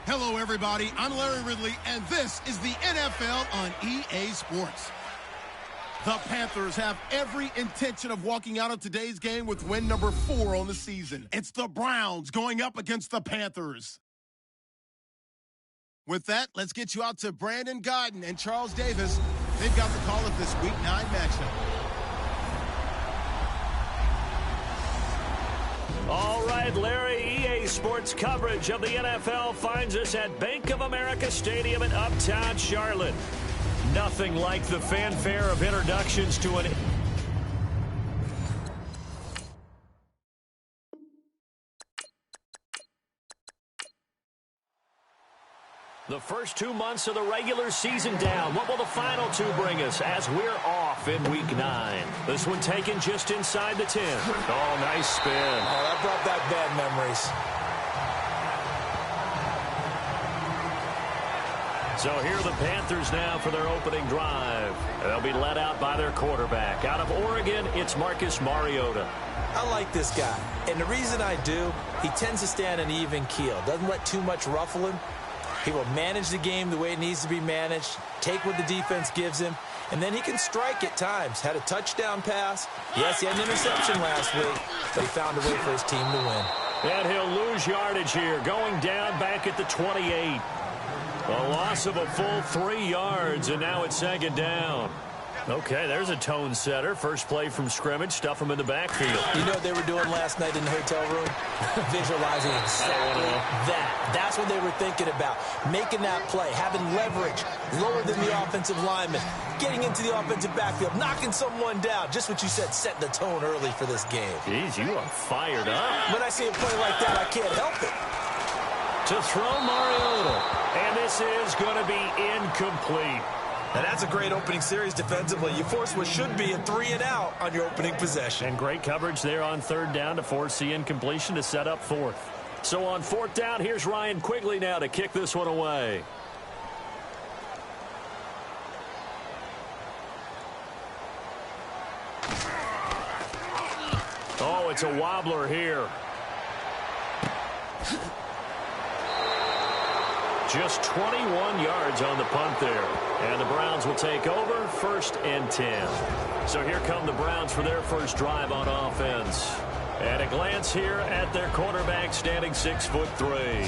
Hello, everybody. I'm Larry Ridley, and this is the NFL on EA Sports. The Panthers have every intention of walking out of today's game with win number 4 on the season. It's the Browns going up against the Panthers. With that, let's get you out to Brandon Godden and Charles Davis. They've got the call of this Week 9 matchup. All right, Larry, EA Sports coverage of the NFL finds us at Bank of America Stadium in Uptown Charlotte. Nothing like the fanfare of introductions to an... The first 2 months of the regular season down. What will the final 2 bring us as we're off in Week 9? This one taken just inside the 10. Oh, nice spin. Oh, that brought back bad memories. So here are the Panthers now for their opening drive. They'll be led out by their quarterback. Out of Oregon, it's Marcus Mariota. I like this guy. And the reason I do, he tends to stand an even keel. Doesn't let too much ruffle him. He will manage the game the way it needs to be managed, take what the defense gives him, and then he can strike at times. Had a touchdown pass. Yes, he had an interception last week, but he found a way for his team to win. And he'll lose yardage here, going down back at the 28. A loss of a full 3 yards, and now it's second down. Okay, there's a tone setter. First play from scrimmage, stuff him in the backfield. You know what they were doing last night in the hotel room? Visualizing exactly that. That's what they were thinking about. Making that play, having leverage, lower than the offensive lineman, getting into the offensive backfield, knocking someone down. Just what you said, set the tone early for this game. Jeez, you are fired up. When I see a play like that, I can't help it. To throw Mariota. And this is going to be incomplete. And that's a great opening series defensively. You force what should be a 3-and-out on your opening possession. And great coverage there on third down to force the incompletion to set up fourth. So on fourth down, here's Ryan Quigley now to kick this one away. Oh, it's a wobbler here. Just 21 yards on the punt there. And the Browns will take over 1st and 10. So here come the Browns for their first drive on offense. At a glance here at their quarterback standing 6'3".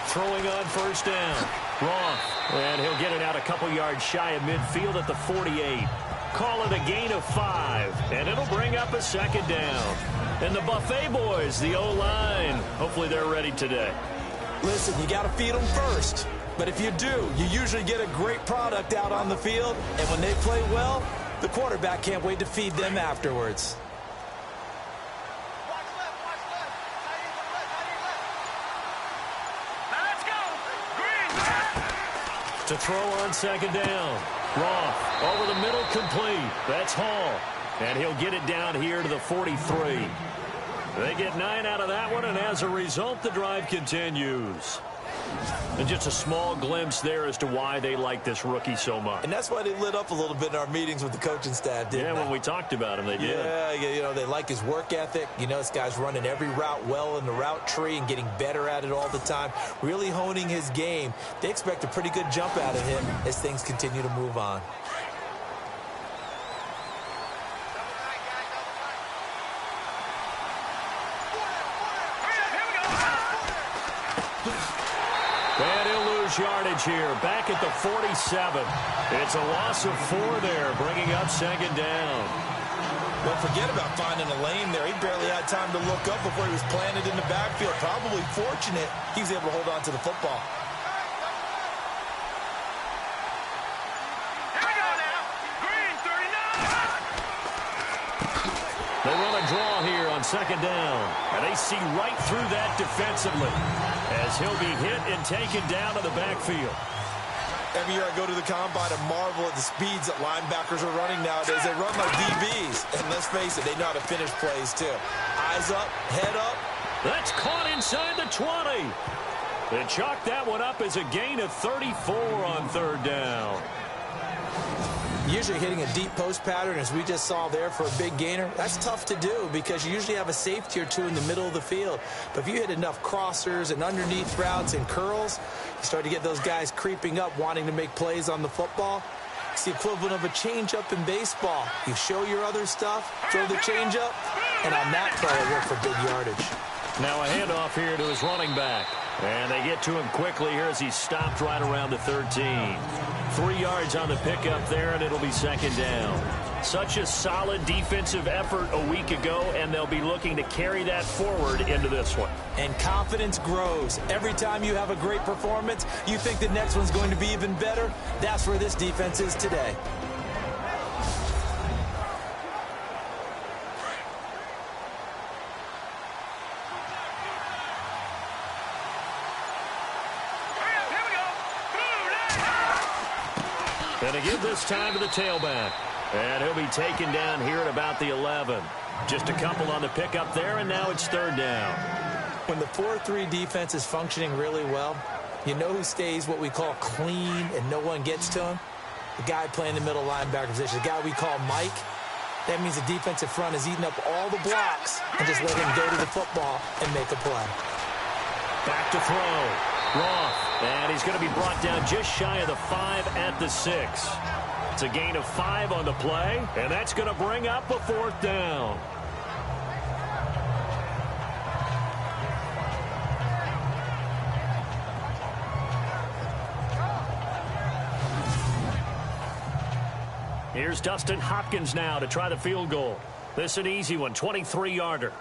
Throwing on first down. Wrong. And he'll get it out a couple yards shy of midfield at the 48. Call it a gain of 5. And it'll bring up a second down. And the Buffet boys, the O-line, hopefully they're ready today. Listen, you got to feed them first. But if you do, you usually get a great product out on the field. And when they play well, the quarterback can't wait to feed them afterwards. To throw on second down. Roth over the middle, complete. That's Hall. And he'll get it down here to the 43. They get 9 out of that one, and as a result, the drive continues. And just a small glimpse there as to why they like this rookie so much. And that's why they lit up a little bit in our meetings with the coaching staff, didn't they? Yeah, when we talked about him, they did. Yeah, you know, they like his work ethic. You know, this guy's running every route well in the route tree and getting better at it all the time, really honing his game. They expect a pretty good jump out of him as things continue to move on. And he'll lose yardage here, back at the 47. It's a loss of 4 there, bringing up second down. Well, forget about finding a lane there. He barely had time to look up before he was planted in the backfield. Probably fortunate he was able to hold on to the football. Here we go now. Green, 39. They run a draw here on second down, and they see right through that defensively as he'll be hit and taken down to the backfield. Every year I go to the combine and marvel at the speeds that linebackers are running nowadays. They run like DBs. And let's face it, they know how to finish plays too. Eyes up, head up. That's caught inside the 20. They chalk that one up as a gain of 34 on third down. Usually hitting a deep post pattern, as we just saw there for a big gainer, that's tough to do because you usually have a safety or two in the middle of the field. But if you hit enough crossers and underneath routes and curls, you start to get those guys creeping up, wanting to make plays on the football. It's the equivalent of a changeup in baseball. You show your other stuff, throw the changeup, and on that play, it worked for big yardage. Now a handoff here to his running back. And they get to him quickly here as he stopped right around the 13. 3 yards on the pickup there, and it'll be second down. Such a solid defensive effort a week ago, and they'll be looking to carry that forward into this one. And confidence grows. Every time you have a great performance, you think the next one's going to be even better. That's where this defense is today. And they give this time to the tailback. And he'll be taken down here at about the 11. Just a couple on the pickup there, and now it's third down. When the 4-3 defense is functioning really well, you know who stays what we call clean and no one gets to him? The guy playing the middle linebacker position, the guy we call Mike. That means the defensive front is eating up all the blocks and just let him go to the football and make a play. Back to throw. Roth, and he's going to be brought down just shy of the 5 at the 6. It's a gain of 5 on the play, and that's going to bring up a fourth down. Here's Dustin Hopkins now to try the field goal. This is an easy one, 23-yarder.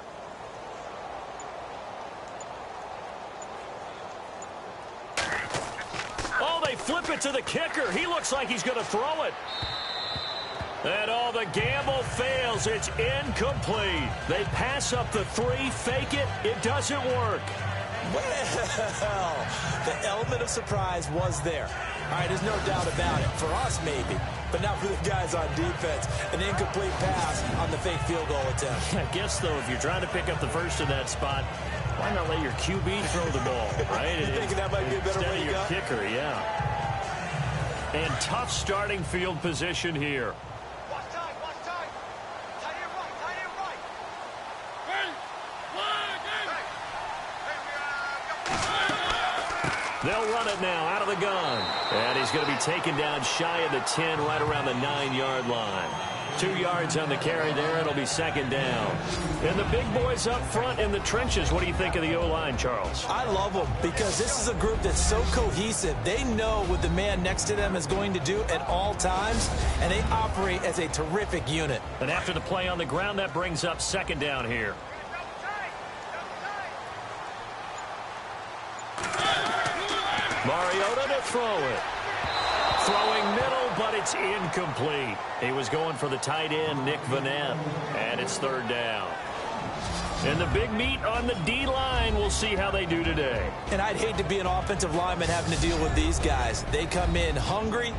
Flip it to the kicker. He looks like he's going to throw it. And the gamble fails. It's incomplete. They pass up the 3, fake it. It doesn't work. Well, the element of surprise was there. All right, there's no doubt about it. For us, maybe. But not for the guys on defense. An incomplete pass on the fake field goal attempt. I guess, though, if you're trying to pick up the first in that spot, why not let your QB throw the ball, right? You thinking that might be a better way to go? Instead of your kicker, yeah. And tough starting field position here. Watch time. Tight end right. They'll run it now out of the gun. And he's going to be taken down shy of the 10, right around the 9-yard line. 2 yards on the carry there. It'll be second down. And the big boys up front in the trenches. What do you think of the O-line, Charles? I love them because this is a group that's so cohesive. They know what the man next to them is going to do at all times, and they operate as a terrific unit. And after the play on the ground, that brings up second down here. Mariota to throw it. Throwing middle, but it's incomplete. He was going for the tight end, Nick Vanette, and it's third down. And the big meat on the D-line, we'll see how they do today. And I'd hate to be an offensive lineman having to deal with these guys. They come in hungry,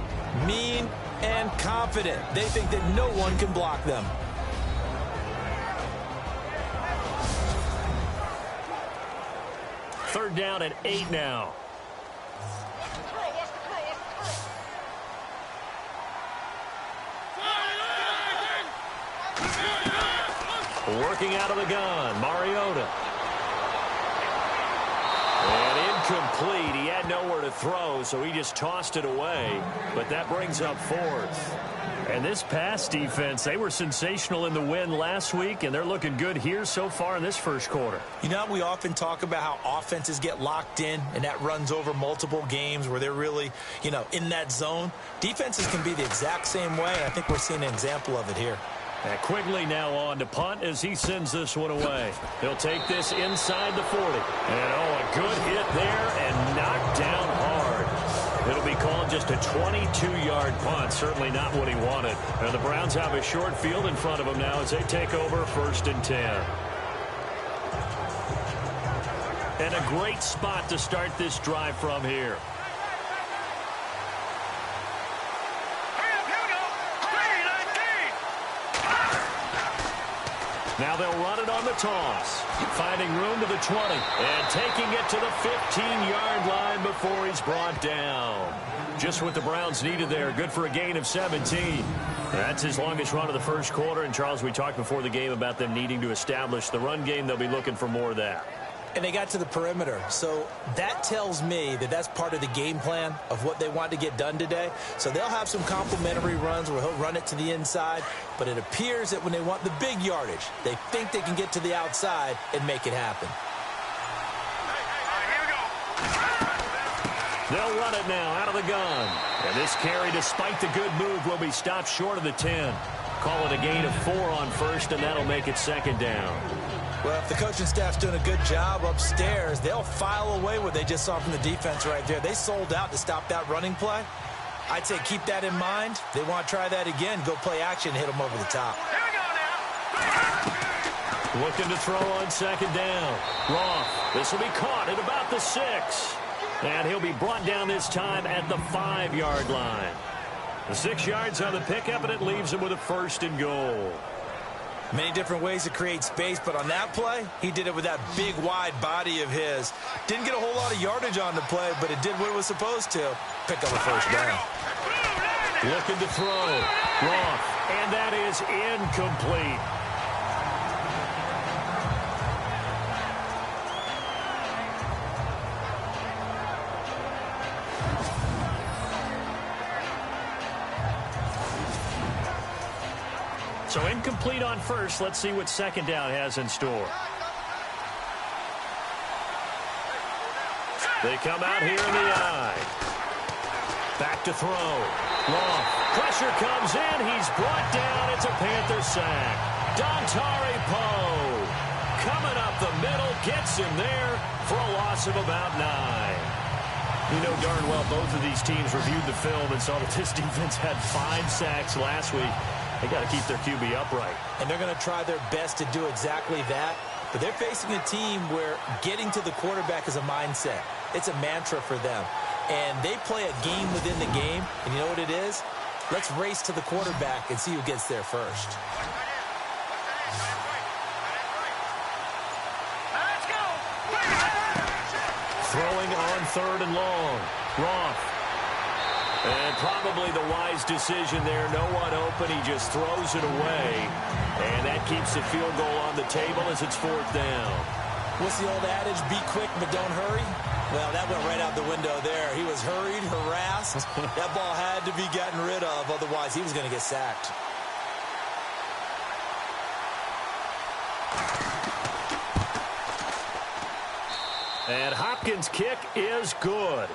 mean, and confident. They think that no one can block them. Third down and 8 now. Working out of the gun, Mariota. And incomplete. He had nowhere to throw, so he just tossed it away. But that brings up fourth. And this pass defense, they were sensational in the win last week, and they're looking good here so far in this first quarter. You know, we often talk about how offenses get locked in, and that runs over multiple games where they're really, in that zone. Defenses can be the exact same way, and I think we're seeing an example of it here. And Quigley now on to punt as he sends this one away. He'll take this inside the 40. And, a good hit there and knocked down hard. It'll be called just a 22-yard punt. Certainly not what he wanted. And the Browns have a short field in front of them now as they take over 1st and 10. And a great spot to start this drive from here. Now they'll run it on the toss. Finding room to the 20. And taking it to the 15-yard line before he's brought down. Just what the Browns needed there. Good for a gain of 17. That's his longest run of the first quarter. And, Charles, we talked before the game about them needing to establish the run game. They'll be looking for more of that. And they got to the perimeter. So that tells me that that's part of the game plan of what they want to get done today. So they'll have some complementary runs where he'll run it to the inside. But it appears that when they want the big yardage, they think they can get to the outside and make it happen. They'll run it now out of the gun. And this carry, despite the good move, will be stopped short of the 10. Call it a gain of 4 on first, and that'll make it second down. Well, if the coaching staff's doing a good job upstairs, they'll file away what they just saw from the defense right there. They sold out to stop that running play. I'd say keep that in mind. They want to try that again, go play action, hit them over the top. Here we go now. Looking to throw on second down. Roth, this will be caught at about the 6. And he'll be brought down this time at the 5-yard line. The 6 yards on the pickup, and it leaves him with a first and goal. Many different ways to create space, but on that play, he did it with that big, wide body of his. Didn't get a whole lot of yardage on the play, but it did what it was supposed to. Pick up a first down. Looking to throw. Roth, and that is incomplete. So incomplete on first. Let's see what second down has in store. They come out here in the eye. Back to throw. Long. Pressure comes in. He's brought down. It's a Panther sack. Dontari Poe coming up the middle. Gets him there for a loss of about 9. You know darn well both of these teams reviewed the film and saw that this defense had 5 sacks last week. They got to keep their QB upright. And they're going to try their best to do exactly that. But they're facing a team where getting to the quarterback is a mindset. It's a mantra for them. And they play a game within the game. And you know what it is? Let's race to the quarterback and see who gets there first. Let's go. Throwing on 3rd and long. Roth. And probably the wise decision there. No one open. He just throws it away. And that keeps the field goal on the table as it's 4th down. What's the old adage? Be quick, but don't hurry. Well, that went right out the window there. He was hurried, harassed. That ball had to be gotten rid of. Otherwise, he was going to get sacked. And Hopkins' kick is good.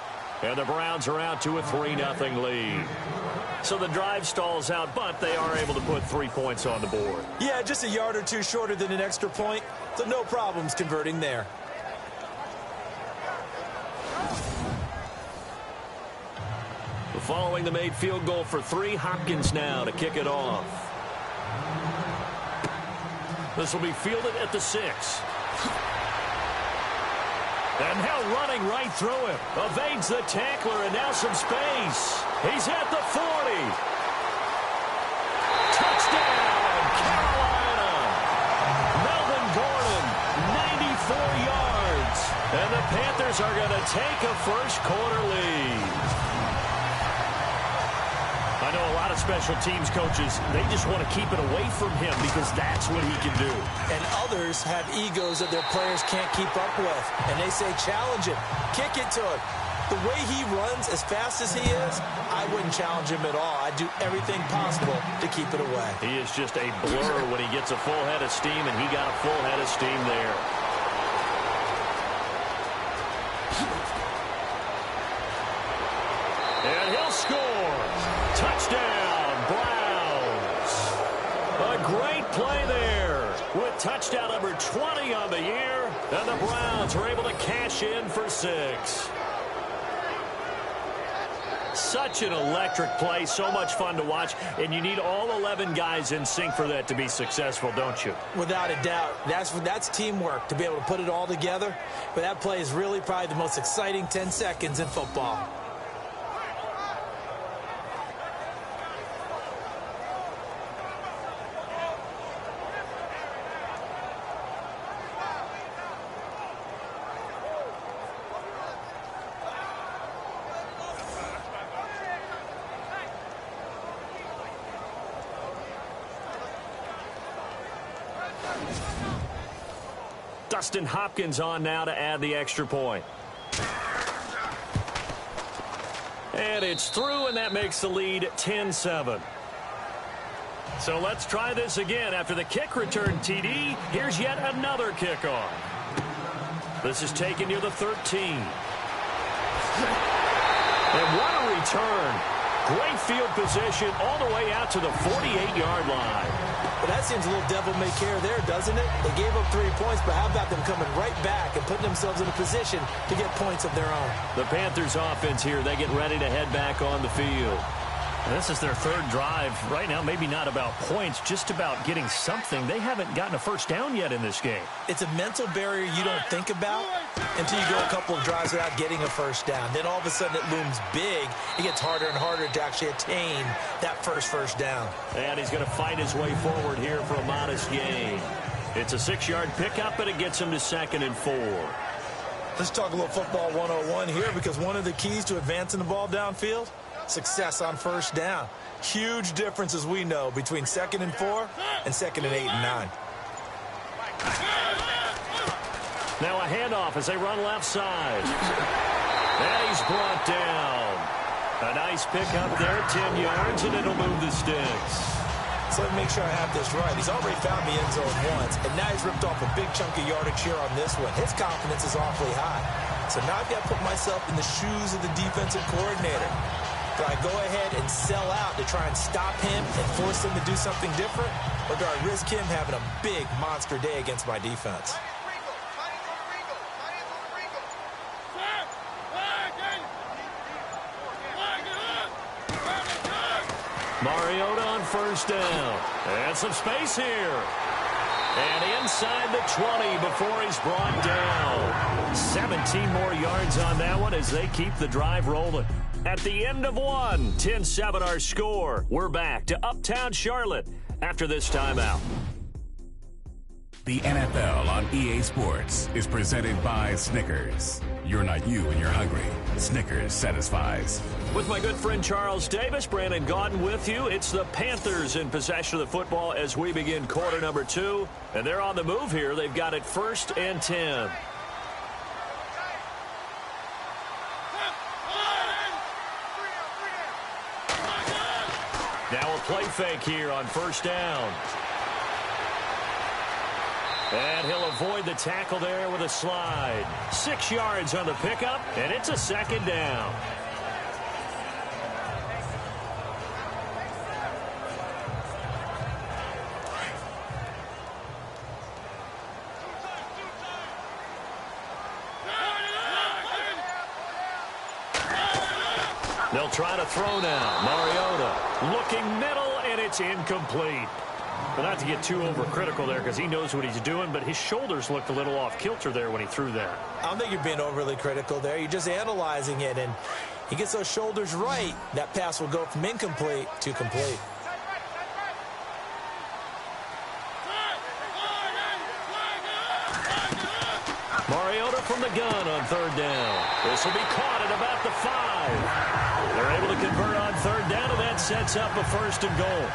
And the Browns are out to a 3-0 lead. So the drive stalls out, but they are able to put 3 points on the board. Yeah, just a yard or two shorter than an extra point. So no problems converting there. Following the made field goal for 3, Hopkins now to kick it off. This will be fielded at the 6. And now running right through him. Evades the tackler, and now some space. He's at the 40. Touchdown, Carolina. Melvin Gordon, 94 yards. And the Panthers are going to take a first-quarter lead. I know a lot of special teams coaches, they just want to keep it away from him because that's what he can do. And others have egos that their players can't keep up with. And they say, challenge him, kick it to him. The way he runs as fast as he is, I wouldn't challenge him at all. I'd do everything possible to keep it away. He is just a blur when he gets a full head of steam, and he got a full head of steam there. And he'll score. Touchdown, Browns. A great play there with touchdown number 20 on the year. And the Browns are able to cash in for 6. Such an electric play, so much fun to watch. And you need all 11 guys in sync for that to be successful, don't you? Without a doubt. That's teamwork, to be able to put it all together. But that play is really probably the most exciting 10 seconds in football. Dustin Hopkins on now to add the extra point. And it's through, and that makes the lead 10-7. So let's try this again. After the kick return TD, here's yet another kickoff. This is taken near the 13. And what a return. Great field position all the way out to the 48-yard line. Well, that seems a little devil-may-care there, doesn't it? They gave up 3 points, but how about them coming right back and putting themselves in a position to get points of their own? The Panthers offense here, they get ready to head back on the field. And this is their third drive. Right now, maybe not about points, just about getting something. They haven't gotten a first down yet in this game. It's a mental barrier you don't think about until you go a couple of drives without getting a first down. Then all of a sudden it looms big. It gets harder and harder to actually attain that first down. And he's going to fight his way forward here for a modest gain. It's a 6-yard pickup, and it gets him to 2nd and 4. Let's talk a little football 101 here, because one of the keys to advancing the ball downfield, success on first down. Huge difference, as we know, between 2nd and 4 and 2nd and 8 and 9. Now a handoff as they run left side. And he's brought down. A nice pickup there, 10 yards, and it'll move the sticks. So let me make sure I have this right. He's already found the end zone once, and now he's ripped off a big chunk of yardage here on this one. His confidence is awfully high. So now I've got to put myself in the shoes of the defensive coordinator. Do I go ahead and sell out to try and stop him and force him to do something different? Or do I risk him having a big monster day against my defense? Mariota on first down. And some space here. And inside the 20 before he's brought down. 17 more yards on that one as they keep the drive rolling. At the end of one, 10-7 our score. We're back to Uptown Charlotte after this timeout. The NFL on EA Sports is presented by Snickers. You're not you when you're hungry. Snickers satisfies. With my good friend Charles Davis, Brandon Gaudin with you. It's the Panthers in possession of the football as we begin quarter number 2. And they're on the move here. They've got it 1st and 10. Now a play fake here on first down. And he'll avoid the tackle there with a slide. 6 yards on the pickup, and it's a 2nd down. They'll try to throw now. Mariota looking middle, and it's incomplete. Well, not to get too overcritical there because he knows what he's doing, but his shoulders looked a little off kilter there when he threw that. I don't think you're being overly critical there. You're just analyzing it, and he gets those shoulders right. That pass will go from incomplete to complete. Mariota from the gun on 3rd down. This will be caught at about the 5. They're able to convert on 3rd down, and that sets up a 1st and goal.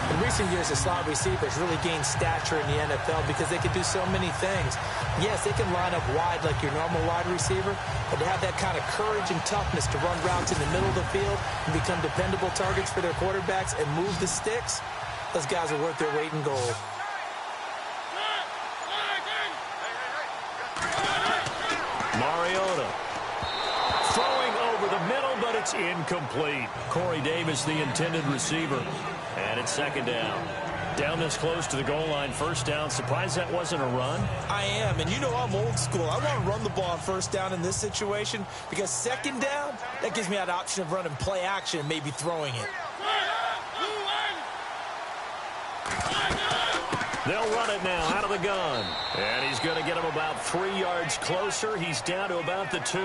In recent years, the slot receivers really gained stature in the NFL because they can do so many things. Yes, they can line up wide like your normal wide receiver, but to have that kind of courage and toughness to run routes in the middle of the field and become dependable targets for their quarterbacks and move the sticks, those guys are worth their weight in gold. Mariota throwing over the middle, but it's incomplete. Corey Davis, the intended receiver. And it's 2nd down. Down this close to the goal line, 1st down. Surprised that wasn't a run? I am, and you know I'm old school. I want to run the ball on 1st down in this situation because 2nd down, that gives me that option of running play action and maybe throwing it. They'll run it now out of the gun. And he's going to get him about 3 yards closer. He's down to about the 2.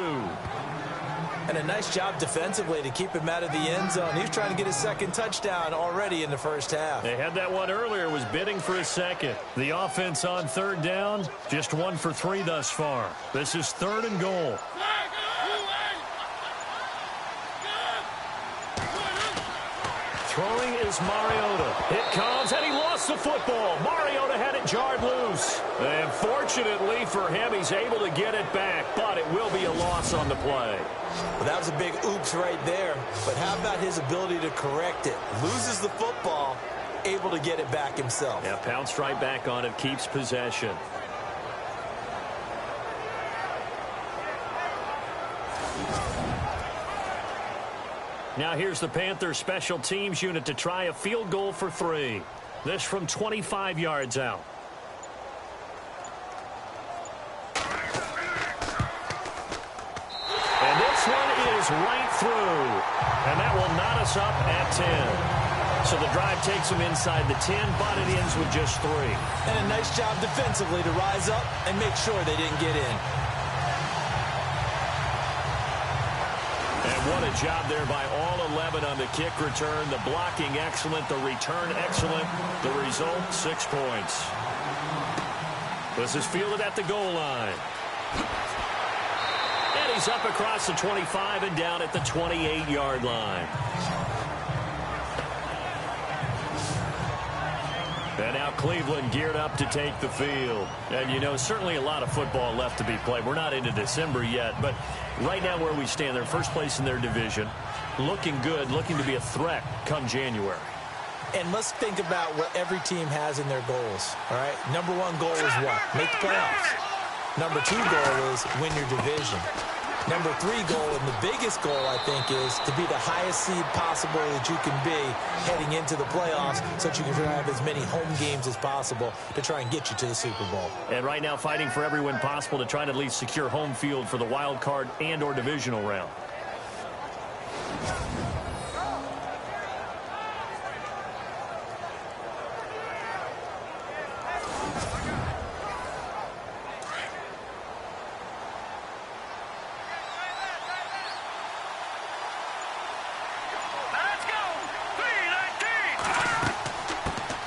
And a nice job defensively to keep him out of the end zone. He's trying to get his 2nd touchdown already in the 1st half. They had that one earlier, was bidding for a 2nd. The offense on 3rd down, just 1 for 3 thus far. This is 3rd and goal. Throwing is Mariota. It comes, and he lost gets the football. Mariota had it jarred loose. And fortunately for him, he's able to get it back, but it will be a loss on the play. Well, that was a big oops right there. But how about his ability to correct it? Loses the football, able to get it back himself. Yeah, pounced right back on it, keeps possession. Now here's the Panthers special teams unit to try a field goal for 3. This from 25 yards out. And this one is right through. And that will knot us up at 10. So the drive takes them inside the 10, but it ends with just 3. And a nice job defensively to rise up and make sure they didn't get in. And what a job there by all 11 on the kick return. The blocking excellent, the return excellent. The result, 6 points. This is fielded at the goal line. And he's up across the 25 and down at the 28-yard line. And now Cleveland geared up to take the field. And, you know, certainly a lot of football left to be played. We're not into December yet, but right now where we stand, they're first place in their division. Looking good, looking to be a threat come January. And let's think about what every team has in their goals, all right? Number 1 goal is what? Make the playoffs. Number 2 goal is win your division. Number 3 goal, and the biggest goal, I think, is to be the highest seed possible that you can be heading into the playoffs so that you can have as many home games as possible to try and get you to the Super Bowl. And right now fighting for every win possible to try and at least secure home field for the wild card and or divisional round.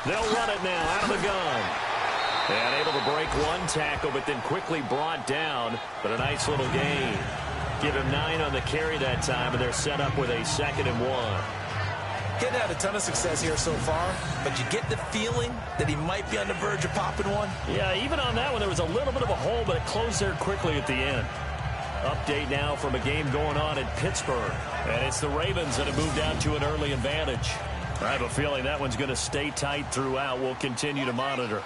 They'll run it now out of the gun. And able to break one tackle, but then quickly brought down. But a nice little gain. Give him 9 on the carry that time, and they're set up with a 2nd and 1. Getting had a ton of success here so far, but you get the feeling that he might be on the verge of popping one. Yeah, even on that one, there was a little bit of a hole, but it closed there quickly at the end. Update now from a game going on in Pittsburgh. And it's the Ravens that have moved out to an early advantage. I have a feeling that one's going to stay tight throughout. We'll continue to monitor.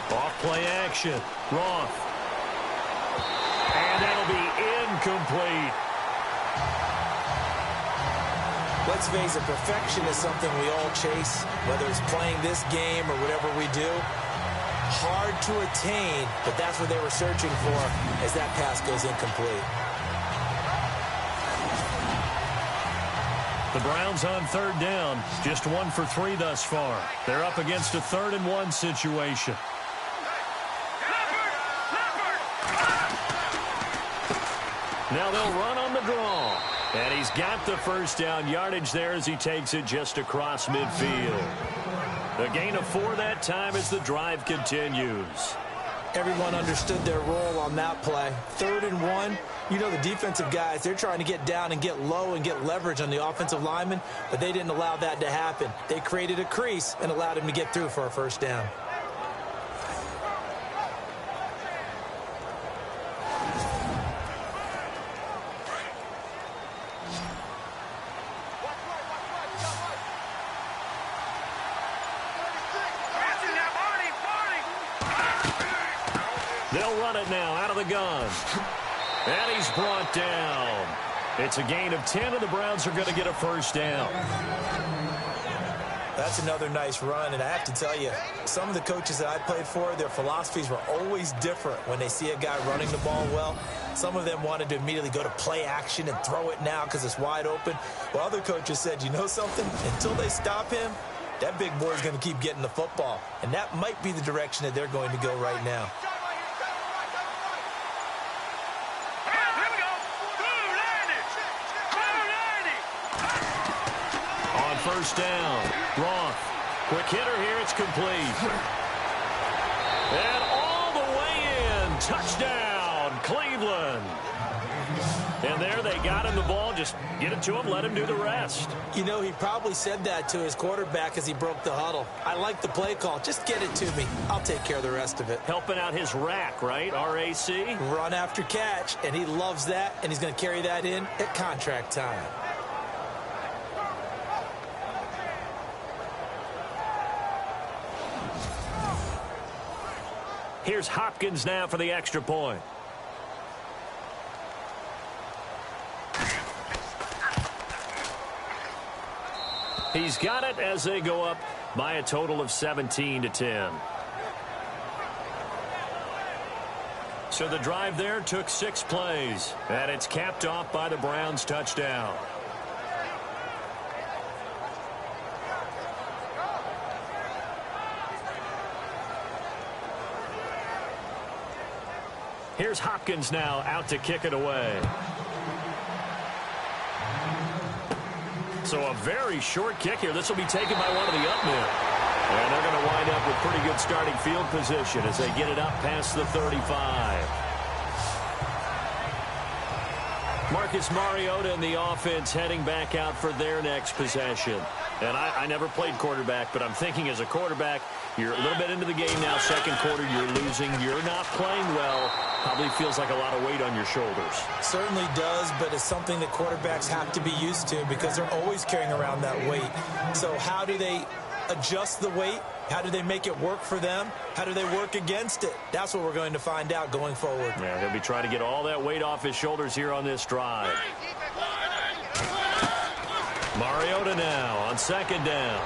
Off play action. Roth. And that'll be incomplete. Let's face it, perfection is something we all chase, whether it's playing this game or whatever we do. Hard to attain, but that's what they were searching for as that pass goes incomplete. The Browns on 3rd down. Just 1 for 3 thus far. They're up against a 3rd and 1 situation. Now they'll run on the draw. And he's got the first down yardage there as he takes it just across midfield. A gain of 4 that time as the drive continues. Everyone understood their role on that play. 3rd and 1. You know the defensive guys, they're trying to get down and get low and get leverage on the offensive lineman, but they didn't allow that to happen. They created a crease and allowed him to get through for a first down. They'll run it now out of the gun. And he's brought down. It's a gain of 10, and the Browns are going to get a first down. That's another nice run, and I have to tell you, some of the coaches that I played for, their philosophies were always different when they see a guy running the ball well. Some of them wanted to immediately go to play action and throw it now because it's wide open. Well, other coaches said, you know something? Until they stop him, that big boy is going to keep getting the football. And that might be the direction that they're going to go right now. First down. Roth. Quick hitter here. It's complete. And all the way in. Touchdown, Cleveland. And there they got him the ball. Just get it to him, let him do the rest. You know, he probably said that to his quarterback as he broke the huddle. I like the play call. Just get it to me. I'll take care of the rest of it. Helping out his rack, right? R-A-C? Run after catch, and he loves that, and he's going to carry that in at contract time. Here's Hopkins now for the extra point. He's got it as they go up by a total of 17-10. So the drive there took 6 plays, and it's capped off by the Browns' touchdown. Here's Hopkins now out to kick it away. So a very short kick here. This will be taken by one of the up men. And they're going to wind up with pretty good starting field position as they get it up past the 35. Marcus Mariota and the offense heading back out for their next possession. And I never played quarterback, but I'm thinking as a quarterback, you're a little bit into the game now. Second quarter, you're losing. You're not playing well. Probably feels like a lot of weight on your shoulders. Certainly does, but it's something that quarterbacks have to be used to because they're always carrying around that weight. So how do they adjust the weight? How do they make it work for them? How do they work against it? That's what we're going to find out going forward. Yeah, he'll be trying to get all that weight off his shoulders here on this drive. Mariota now on second down.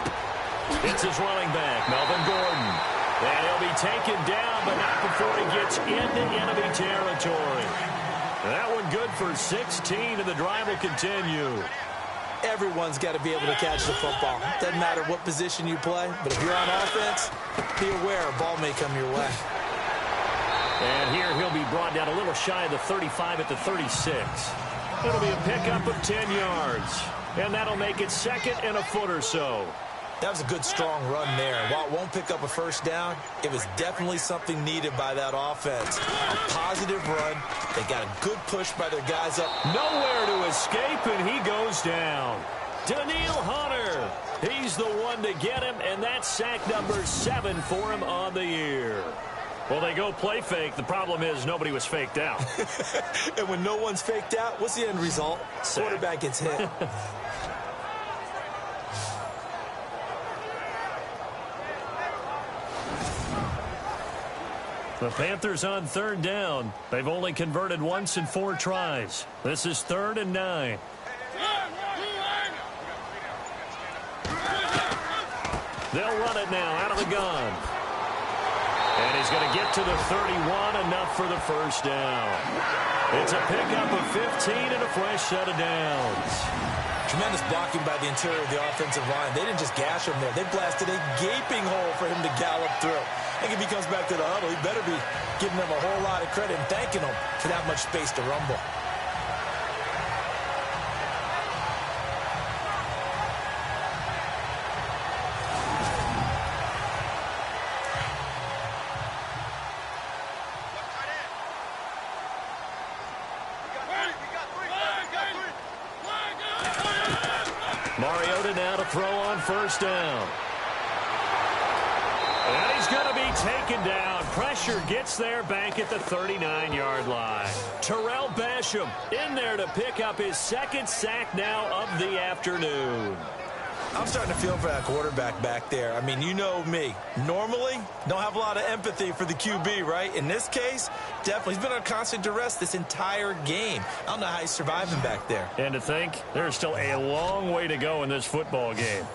It's his running back, Melvin Gordon. And he'll be taken down, but not before he gets into enemy territory. That one good for 16, and the drive will continue. Everyone's got to be able to catch the football. Doesn't matter what position you play, but if you're on offense, be aware a ball may come your way. And here he'll be brought down a little shy of the 35 at the 36. It'll be a pickup of 10 yards. And that'll make it second and a foot or so. That was a good, strong run there. While it won't pick up a first down, it was definitely something needed by that offense. A positive run. They got a good push by their guys up. Nowhere to escape, and he goes down. Daniil Hunter. He's the one to get him, and that's sack number 7 for him on the year. Well, they go play fake. The problem is nobody was faked out. And when no one's faked out, what's the end result? Sack. Quarterback gets hit. The Panthers on third down. They've only converted once in 4 tries. This is 3rd and 9. They'll run it now out of the gun. And he's going to get to the 31, enough for the first down. It's a pickup of 15 and a fresh set of downs. Tremendous blocking by the interior of the offensive line. They didn't just gash him there. They blasted a gaping hole for him to gallop through. I think if he comes back to the huddle, he better be giving them a whole lot of credit and thanking them for that much space to rumble. Mariota now to throw on first down. And he's going to be taken down. Pressure gets there back at the 39-yard line. Terrell Basham in there to pick up his 2nd sack now of the afternoon. I'm starting to feel for that quarterback back there. I mean, you know me. Normally, don't have a lot of empathy for the QB, right? In this case, definitely. He's been on constant duress this entire game. I don't know how he's surviving back there. And to think, there's still a long way to go in this football game.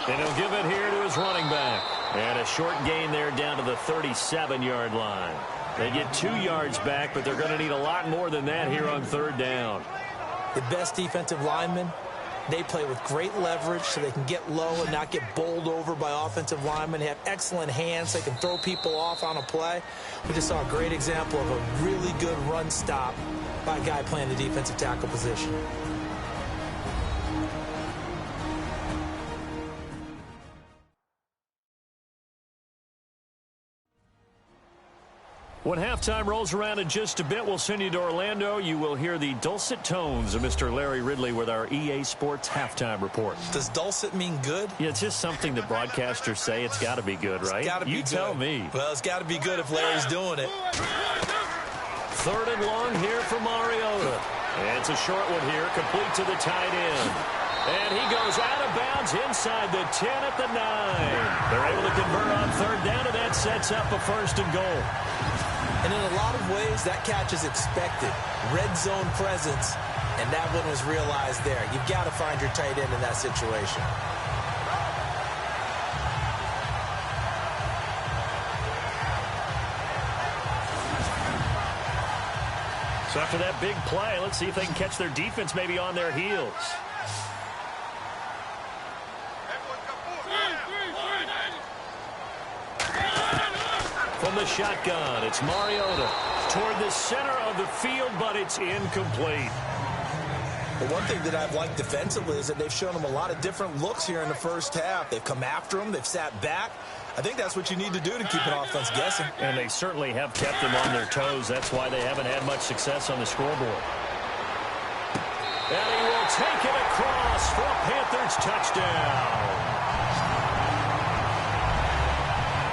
And he'll give it here to his running back. And a short gain there down to the 37-yard line. They get 2 yards back, but they're going to need a lot more than that here on third down. The best defensive linemen, they play with great leverage so they can get low and not get bowled over by offensive linemen. They have excellent hands. They can throw people off on a play. We just saw a great example of a really good run stop by a guy playing the defensive tackle position. When halftime rolls around in just a bit, we'll send you to Orlando. You will hear the dulcet tones of Mr. Larry Ridley with our EA Sports halftime report. Does dulcet mean good? Yeah, it's just something that broadcasters say. It's got to be good, right? It's got to be you good. Tell me. Well, it's got to be good if Larry's doing it. 3rd and long here for Mariota. And it's a short one here, complete to the tight end. And he goes out of bounds inside the 10 at the 9. They're able to convert on 3rd down, and that sets up a 1st and goal. And in a lot of ways, that catch is expected. Red zone presence, and that one was realized there. You've got to find your tight end in that situation. So after that big play, let's see if they can catch their defense maybe on their heels. From the shotgun, it's Mariota toward the center of the field, but it's incomplete. The one thing that I've liked defensively is that they've shown him a lot of different looks here in the first half. They've come after him. They've sat back. I think that's what you need to do to keep an offense guessing. And they certainly have kept them on their toes. That's why they haven't had much success on the scoreboard. And he will take it across for a Panthers touchdown.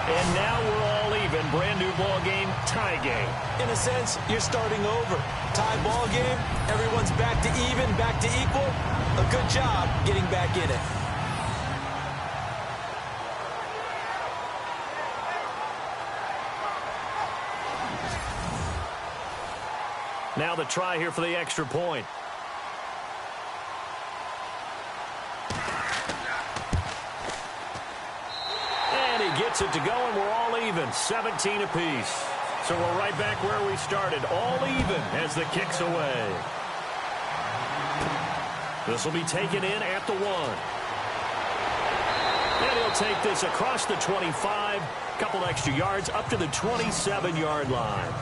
And now we're all even. Brand new ball game, tie game. In a sense, you're starting over. Tie ball game, everyone's back to even, back to equal. A good job getting back in it. Now the try here for the extra point. And he gets it to go, and we're all even, 17 apiece. So we're right back where we started, all even as the kick's away. This will be taken in at the 1. And he'll take this across the 25, couple extra yards up to the 27-yard line.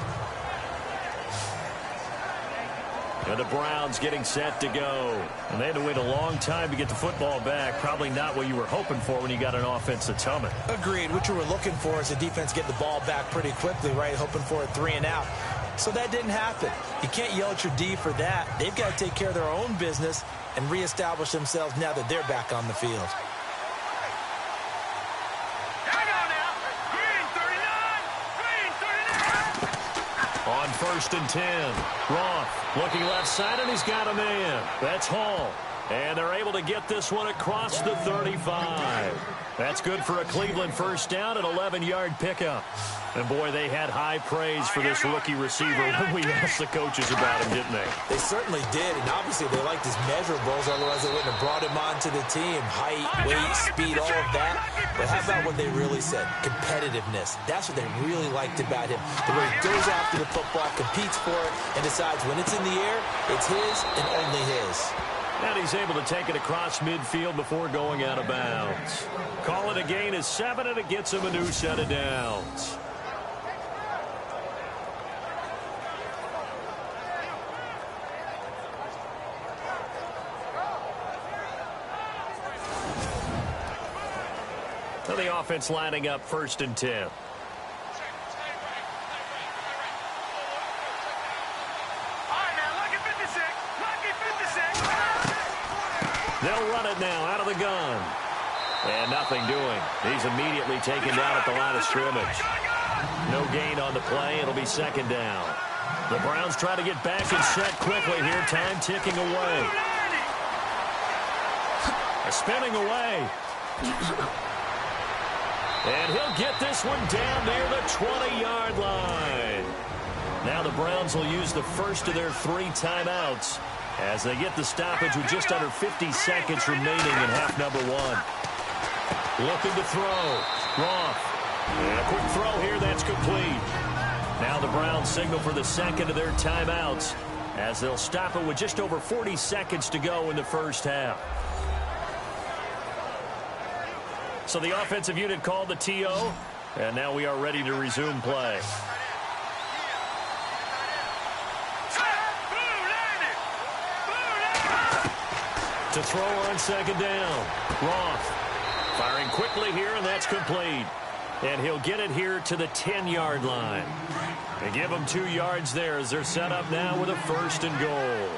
And the Browns getting set to go. And they had to wait a long time to get the football back. Probably not what you were hoping for when you got an offense that's humming. Agreed. What you were looking for is the defense get the ball back pretty quickly, right? Hoping for a 3 and out. So that didn't happen. You can't yell at your D for that. They've got to take care of their own business and reestablish themselves now that they're back on the field. On 1st and 10, Roth looking left side, and he's got a man. That's Hall. And they're able to get this one across the 35. That's good for a Cleveland first down, an 11-yard pickup. And, boy, they had high praise for this rookie receiver when we asked the coaches about him, didn't they? They certainly did, and obviously they liked his measurables, otherwise they wouldn't have brought him onto the team. Height, weight, speed, all of that. But how about what they really said? Competitiveness. That's what they really liked about him. The way he goes after the football, competes for it, and decides when it's in the air, it's his and only his. And he's able to take it across midfield before going out of bounds. Call it a gain of 7, and it gets him a new set of downs. So the offense lining up 1st and 10. They'll run it now out of the gun. And nothing doing. He's immediately taken down at the line of scrimmage. No gain on the play. It'll be 2nd down. The Browns try to get back and set quickly here. Time ticking away. Spinning away. And he'll get this one down near the 20-yard line. Now the Browns will use the first of their 3 timeouts as they get the stoppage with just under 50 seconds remaining in half number 1. Looking to throw. Roth. And a quick throw here. That's complete. Now the Browns signal for the 2nd of their timeouts as they'll stop it with just over 40 seconds to go in the first half. So the offensive unit called the TO, and now we are ready to resume play. To throw on second down. Roth firing quickly here, and that's complete. And he'll get it here to the 10-yard line. They give him 2 yards there as they're set up now with a 1st and goal.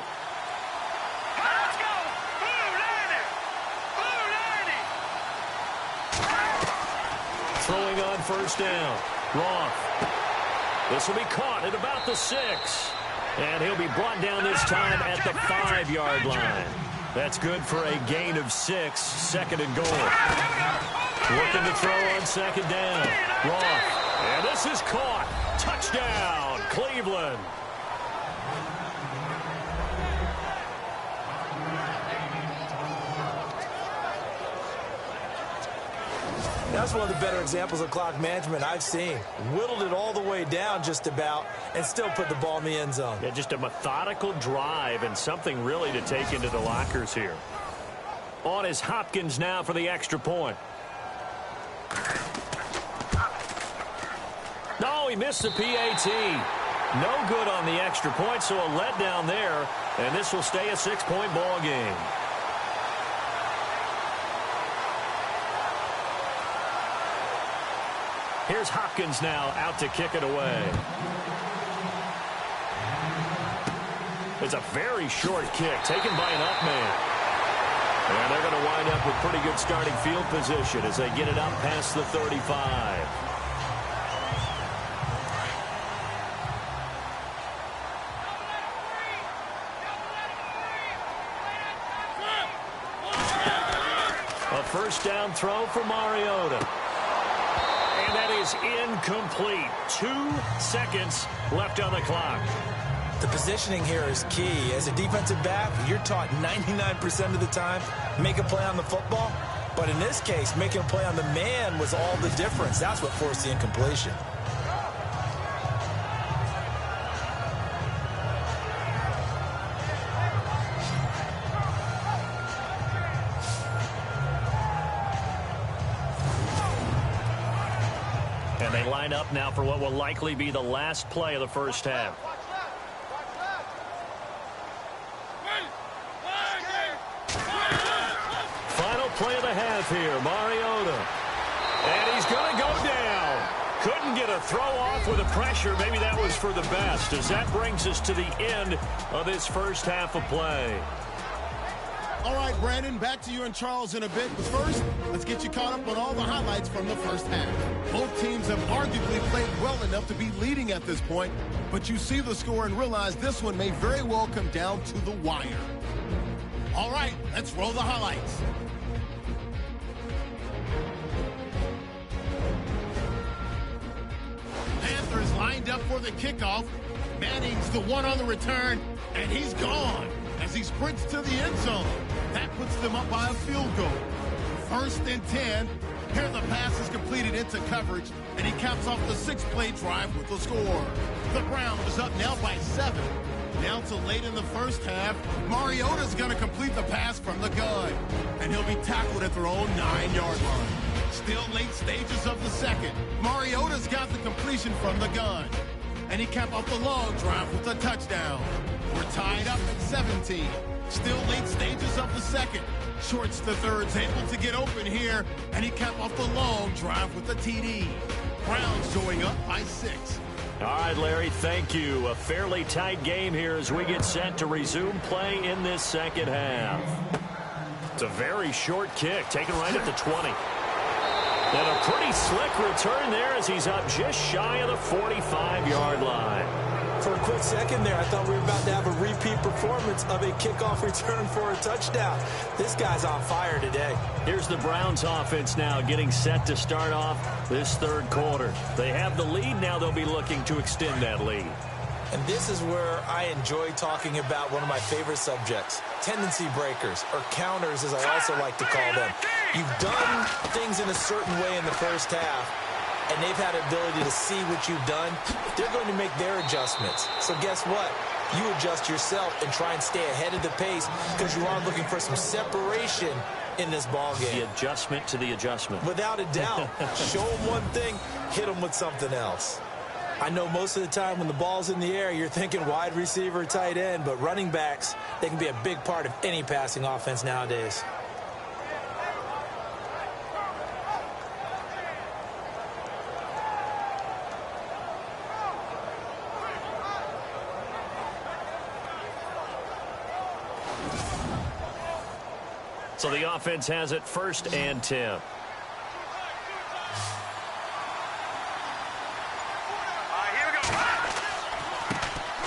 Let's go! Blue 90! Throwing on 1st down. Roth. This will be caught at about the 6. And he'll be brought down this time at the 5-yard line. That's good for a gain of 6, 2nd and goal. Looking to throw on 2nd down. Roth. And this is caught. Touchdown, Cleveland. That's one of the better examples of clock management I've seen. Whittled it all the way down just about and still put the ball in the end zone. Yeah, just a methodical drive and something really to take into the lockers here. On is Hopkins now for the extra point. No, he missed the PAT. No good on the extra point, so a letdown there, and this will stay a 6-point ball game. Here's Hopkins now out to kick it away. It's a very short kick taken by an up man. And they're going to wind up with pretty good starting field position as they get it out past the 35. A 1st down throw for Mariota. And that is incomplete. 2 seconds left on the clock. The positioning here is key. As a defensive back, you're taught 99% of the time, make a play on the football. But in this case, making a play on the man was all the difference. That's what forced the incompletion. And they line up now for what will likely be the last play of the first half. Watch left! Final play of the half here, Mariota. And he's going to go down. Couldn't get a throw off with the pressure. Maybe that was for the best, as that brings us to the end of this first half of play. All right, Brandon, back to you and Charles in a bit. But first, let's get you caught up on all the highlights from the first half. Both teams have arguably played well enough to be leading at this point, but you see the score and realize this one may very well come down to the wire. All right, let's roll the highlights. Panthers lined up for the kickoff. Manning's the one on the return, and he's gone as he sprints to the end zone. That puts them up by a field goal. 1st and 10. Here the pass is completed into coverage, and he caps off the 6-play drive with the score. The Browns up now by 7. Now to late in the first half, Mariota's going to complete the pass from the gun, and he'll be tackled at their own 9-yard line. Still late stages of the second. Mariota's got the completion from the gun, and he capped off the long drive with a touchdown. We're tied up at 17. Still late stages of the second. Shorts the third's able to get open here, and he capped off the long drive with a TD. Browns going up by 6. All right, Larry, thank you. A fairly tight game here as we get set to resume play in this second half. It's a very short kick, taken right at the 20. And a pretty slick return there as he's up just shy of the 45-yard line. For a quick second there, I thought we were about to have a repeat performance of a kickoff return for a touchdown. This guy's on fire today. Here's the Browns offense now getting set to start off this third quarter. They have the lead. Now they'll be looking to extend that lead. And this is where I enjoy talking about one of my favorite subjects, tendency breakers, or counters as I also like to call them. You've done things in a certain way in the first half, and they've had the ability to see what you've done. They're going to make their adjustments. So guess what? You adjust yourself and try and stay ahead of the pace because you are looking for some separation in this ball game. The adjustment to the adjustment. Without a doubt. Show them one thing, hit them with something else. I know most of the time when the ball's in the air, you're thinking wide receiver, tight end, but running backs, they can be a big part of any passing offense nowadays. So the offense has it 1st and 10.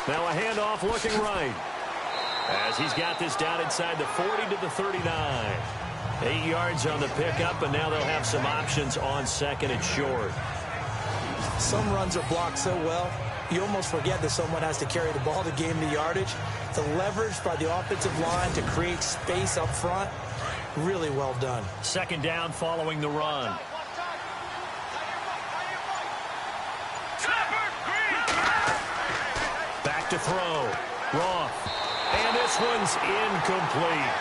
Now a handoff looking right. As he's got this down inside the 40 to the 39. 8 yards on the pickup, and now they'll have some options on 2nd and short. Some runs are blocked so well, you almost forget that someone has to carry the ball to gain the yardage. The leverage by the offensive line to create space up front, really well done. 2nd down following the run. Back to throw. Roth. And this one's incomplete.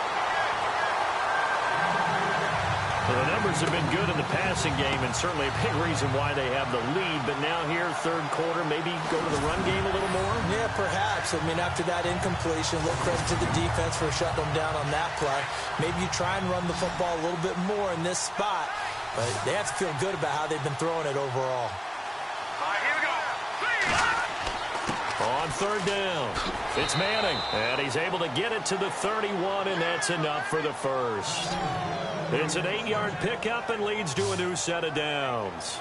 Well, the numbers have been good in the passing game, and certainly a big reason why they have the lead. But now here, 3rd quarter, maybe go to the run game a little more? Yeah, perhaps. I mean, after that incompletion, a little credit to the defense for shutting them down on that play. Maybe you try and run the football a little bit more in this spot. But they have to feel good about how they've been throwing it overall. On 3rd down, it's Manning, and he's able to get it to the 31, and that's enough for the 1st. It's an 8-yard pickup and leads to a new set of downs.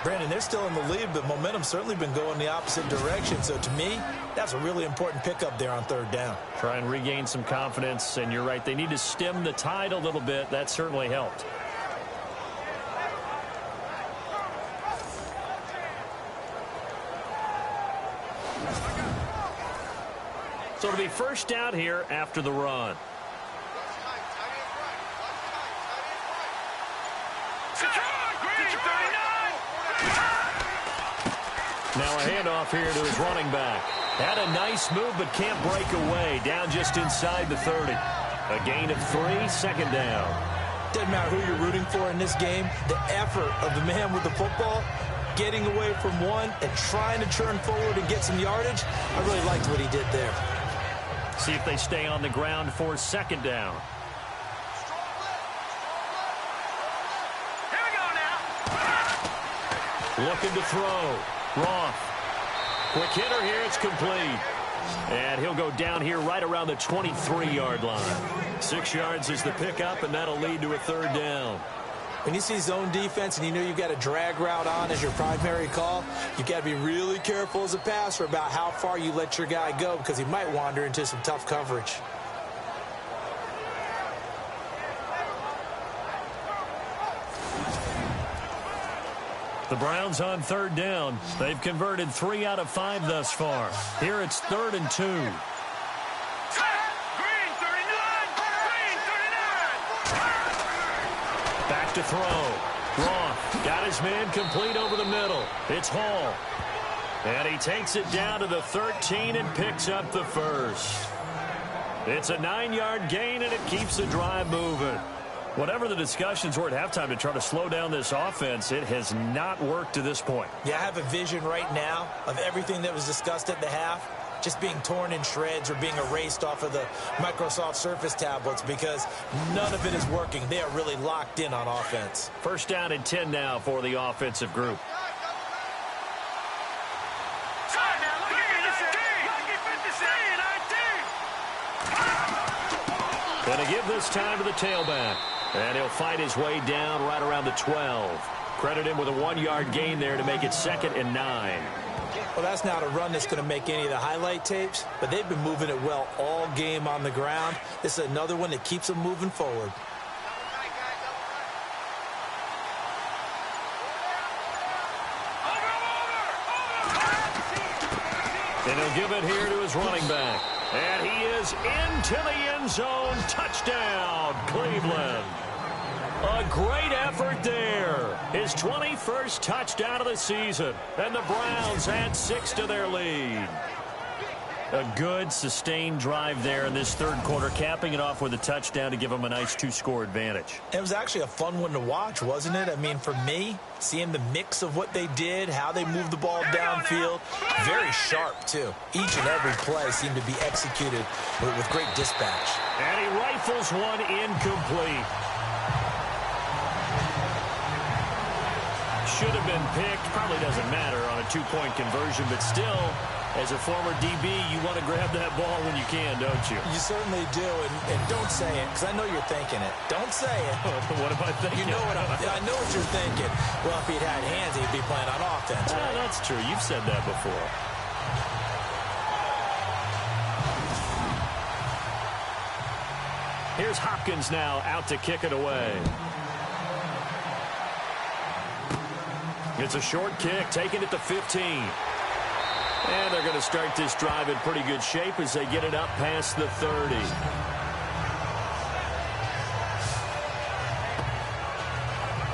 Brandon, they're still in the lead, but momentum's certainly been going the opposite direction. So to me, that's a really important pickup there on 3rd down. Try and regain some confidence, and you're right, they need to stem the tide a little bit. That certainly helped. So it'll be 1st down here after the run. Now a handoff here to his running back. Had a nice move but can't break away. Down just inside the 30. A gain of 3, 2nd down. Doesn't matter who you're rooting for in this game. The effort of the man with the football, getting away from one and trying to turn forward and get some yardage. I really liked what he did there. See if they stay on the ground for 2nd down. Here we go now. Looking to throw. Roth. Quick hitter here. It's complete. And he'll go down here right around the 23-yard line. 6 yards is the pickup, and that'll lead to a 3rd down. When you see zone defense and you know you've got a drag route on as your primary call, you've got to be really careful as a passer about how far you let your guy go because he might wander into some tough coverage. The Browns on 3rd down. They've converted 3 out of 5 thus far. Here it's 3rd and 2. Green 39. Green 39. Back to throw. Roth got his man complete over the middle. It's Hall. And he takes it down to the 13 and picks up the 1st. It's a 9-yard gain, and it keeps the drive moving. Whatever the discussions were at halftime to try to slow down this offense, it has not worked to this point. Yeah, I have a vision right now of everything that was discussed at the half just being torn in shreds or being erased off of the Microsoft Surface tablets because none of it is working. They are really locked in on offense. 1st down and 10 now for the offensive group. Going to give this time to the tailback. And he'll fight his way down right around the 12. Credit him with a 1-yard gain there to make it 2nd and 9. Well, that's not a run that's going to make any of the highlight tapes, but they've been moving it well all game on the ground. This is another one that keeps them moving forward. And he'll give it here to his running back. And he is into the end zone. Touchdown, Cleveland. A great effort there. His 21st touchdown of the season. And the Browns add 6 to their lead. A good, sustained drive there in this third quarter, capping it off with a touchdown to give them a nice 2-score advantage. It was actually a fun one to watch, wasn't it? I mean, for me, seeing the mix of what they did, how they moved the ball downfield, very sharp, too. Each and every play seemed to be executed with great dispatch. And he rifles one incomplete. Should have been picked. Probably doesn't matter on a 2-point conversion, but still, as a former DB, you want to grab that ball when you can, don't you? You certainly do, and don't say it, because I know you're thinking it. Don't say it. What am I thinking? You know what I know what you're thinking. Well, if he'd had hands, he'd be playing on offense, right? That's true. You've said that before. Here's Hopkins now out to kick it away. It's a short kick, taking it to 15. And they're going to start this drive in pretty good shape as they get it up past the 30.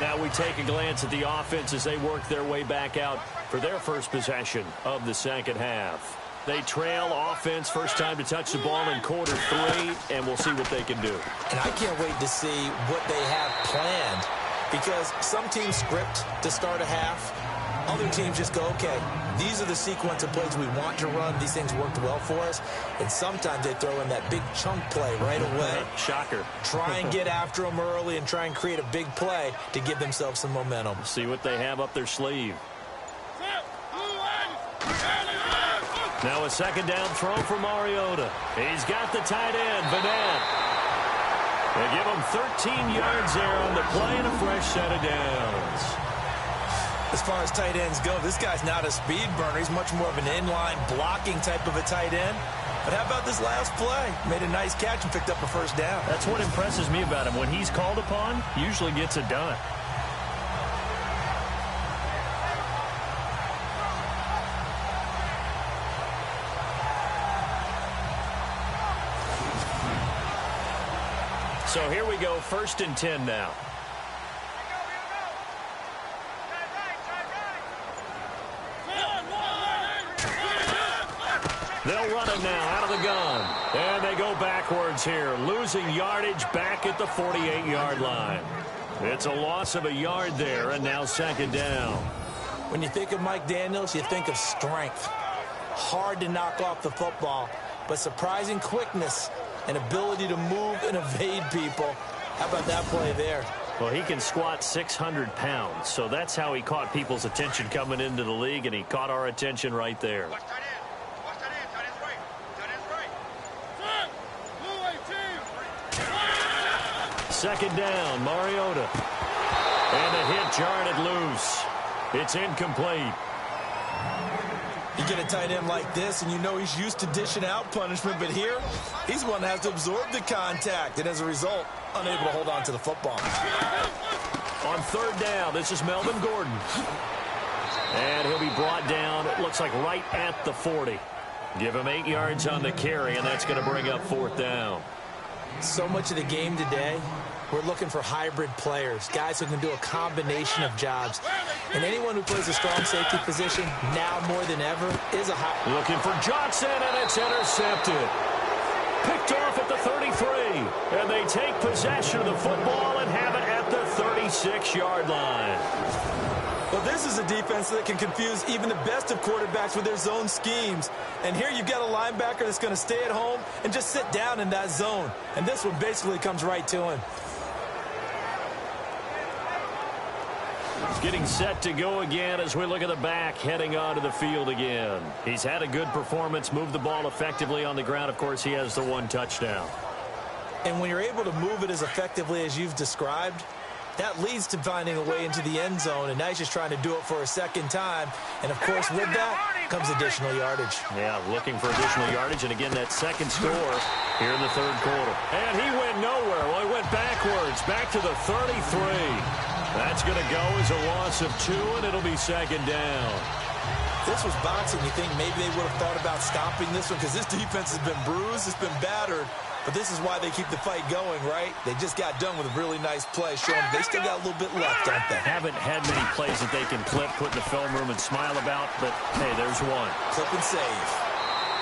Now we take a glance at the offense as they work their way back out for their first possession of the second half. They trail offense, first time to touch the ball in quarter 3, and we'll see what they can do. And I can't wait to see what they have planned, because some teams script to start a half. Other teams just go, okay, these are the sequence of plays we want to run. These things worked well for us. And sometimes they throw in that big chunk play right away. Shocker. Try and get after them early and try and create a big play to give themselves some momentum. See what they have up their sleeve. Now a second down throw for Mariota. He's got the tight end, Vanette. They give him 13 yards there on the play and a fresh set of downs. As far as tight ends go, this guy's not a speed burner. He's much more of an inline blocking type of a tight end. But how about this last play? Made a nice catch and picked up a first down. That's what impresses me about him. When he's called upon, usually gets it done. So here we go, 1st and 10 now. They'll run it now out of the gun. And they go backwards here, losing yardage back at the 48-yard line. It's a loss of a yard there, and now second down. When you think of Mike Daniels, you think of strength. Hard to knock off the football, but surprising quickness and ability to move and evade people. How about that play there? Well, he can squat 600 pounds, so that's how he caught people's attention coming into the league, and he caught our attention right there. Second down, Mariota. And a hit jarred it loose. It's incomplete. You get a tight end like this, and you know he's used to dishing out punishment, but here, he's one that has to absorb the contact, and as a result, unable to hold on to the football. On third down, this is Melvin Gordon. And he'll be brought down, it looks like right at the 40. Give him 8 yards on the carry, and that's going to bring up 4th down. So much of the game today, we're looking for hybrid players, guys who can do a combination of jobs. And anyone who plays a strong safety position, now more than ever, is a high. Looking for Johnson, and it's intercepted. Picked off at the 33. And they take possession of the football and have it at the 36-yard line. Well, this is a defense that can confuse even the best of quarterbacks with their zone schemes. And here you've got a linebacker that's going to stay at home and just sit down in that zone. And this one basically comes right to him. Getting set to go again as we look at the back, heading onto the field again. He's had a good performance, moved the ball effectively on the ground. Of course, he has the 1 touchdown. And when you're able to move it as effectively as you've described, that leads to finding a way into the end zone, and now he's just trying to do it for a second time. And, of course, with that comes additional yardage. Yeah, looking for additional yardage, and again, that second score here in the third quarter. And he went nowhere. Well, he went backwards, back to the 33. That's going to go as a loss of 2, and it'll be second down. If this was boxing, you think maybe they would have thought about stopping this one, because this defense has been bruised, it's been battered. But this is why they keep the fight going, right? They just got done with a really nice play, showing they still got a little bit left, don't they? Haven't had many plays that they can clip, put in the film room, and smile about, but, hey, there's one. Clip and save.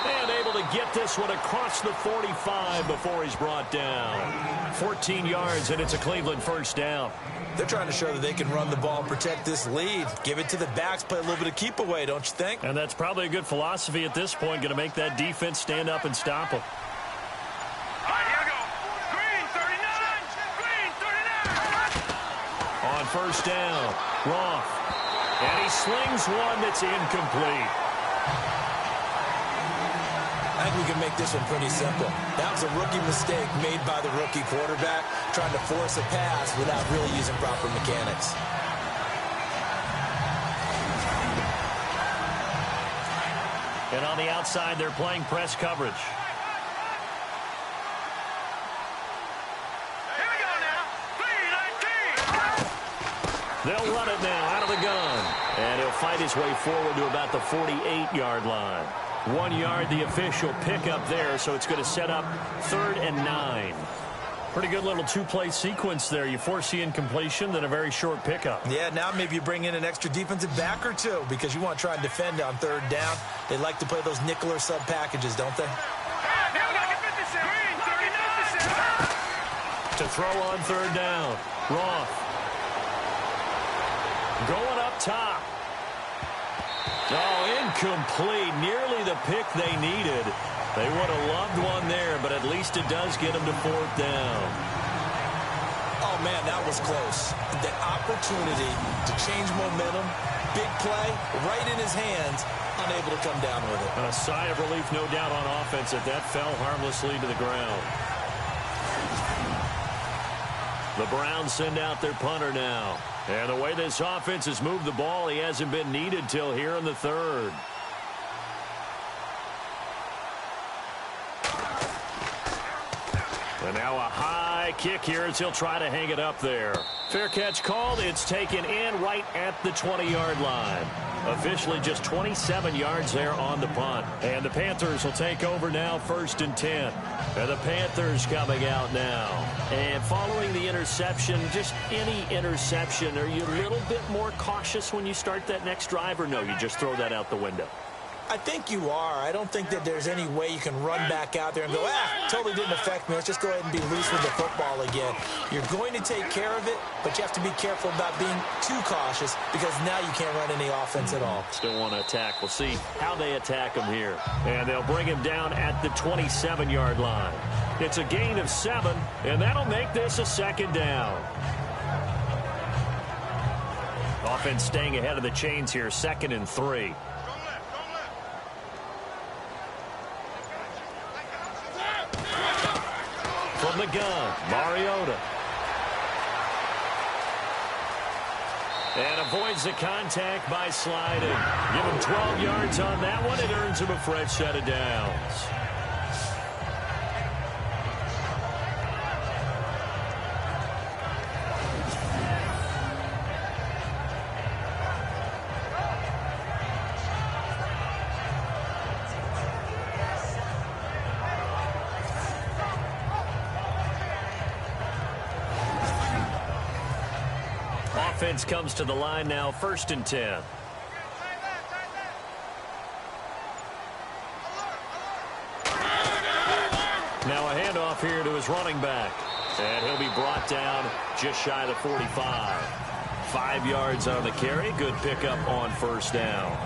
And able to to get this one across the 45 before he's brought down. 14 yards, and it's a Cleveland first down. They're trying to show that they can run the ball and protect this lead. Give it to the backs, play a little bit of keep away, don't you think? And that's probably a good philosophy at this point, going to make that defense stand up and stop them. All right, here we go. Green 39. Green 39. On first down, Roth. And he slings one that's incomplete. I think we can make this one pretty simple. That was a rookie mistake made by the rookie quarterback, trying to force a pass without really using proper mechanics. And on the outside, they're playing press coverage. Here we go now. 3-19. They'll run it now out of the gun. And he'll fight his way forward to about the 48-yard line. 1 yard, the official pickup there, so it's going to set up 3rd and 9. Pretty good little two-play sequence there. You force the incompletion, then a very short pickup. Yeah, now maybe you bring in an extra defensive back or two because you want to try and defend on 3rd down. They like to play those nickel or sub packages, don't they? To throw on 3rd down, Roth. Going up top. Oh, incomplete. Nearly the pick they needed. They would have loved one there, but at least it does get them to 4th down. Oh, man, that was close. The opportunity to change momentum, big play, right in his hands, unable to come down with it. A sigh of relief, no doubt, on offense that fell harmlessly to the ground. The Browns send out their punter now. And the way this offense has moved the ball, he hasn't been needed till here in the 3rd. And now a high kick here as he'll try to hang it up there. Fair catch called. It's taken in right at the 20-yard line. Officially just 27 yards there on the punt. And the Panthers will take over now, 1st and 10. And the Panthers coming out now. And following the interception, just any interception, are you a little bit more cautious when you start that next drive, or no, you just throw that out the window? I think you are. I don't think that there's any way you can run back out there and go, totally didn't affect me. Let's just go ahead and be loose with the football again. You're going to take care of it, but you have to be careful about being too cautious because now you can't run any offense at all. Still want to attack. We'll see how they attack him here. And they'll bring him down at the 27-yard line. It's a gain of 7, and that'll make this a 2nd down. Offense staying ahead of the chains here, 2nd and 3. From the gun, Mariota. And avoids the contact by sliding. Give him 12 yards on that one. It earns him a fresh set of downs. Offense comes to the line now, 1st and 10. Now a handoff here to his running back. And he'll be brought down just shy of the 45. 5 yards on the carry. Good pickup on 1st down.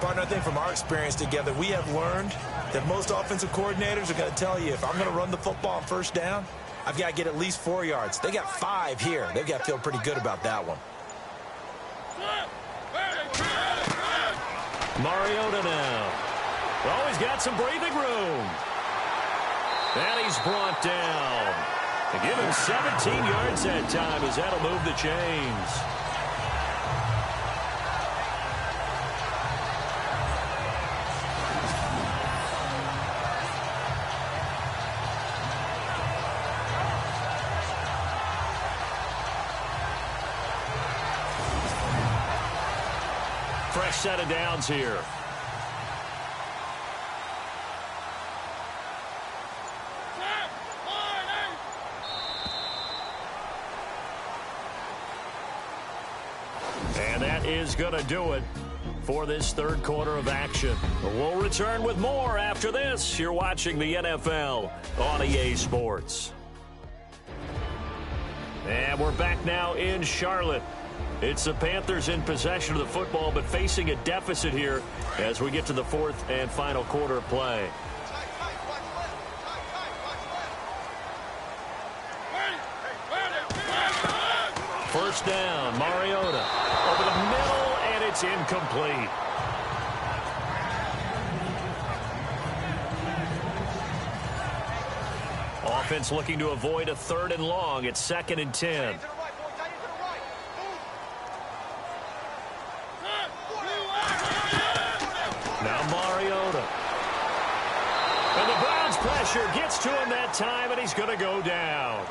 Partner, I think from our experience together, we have learned that most offensive coordinators are going to tell you, if I'm going to run the football on 1st down, I've got to get at least 4 yards. They got 5 here. They've got to feel pretty good about that one. Mariota now. Oh, he's got some breathing room. And he's brought down. They give him 17 yards that time as that'll move the chains. Fresh set of downs here. And that is going to do it for this third quarter of action. We'll return with more after this. You're watching the NFL on EA Sports. And we're back now in Charlotte. It's the Panthers in possession of the football, but facing a deficit here as we get to the fourth and final quarter of play. First down, Mariota over the middle, and it's incomplete. Offense looking to avoid a 3rd and long. It's 2nd and 10. Now Mariota. And the Browns pressure gets to him that time, and he's going to go down.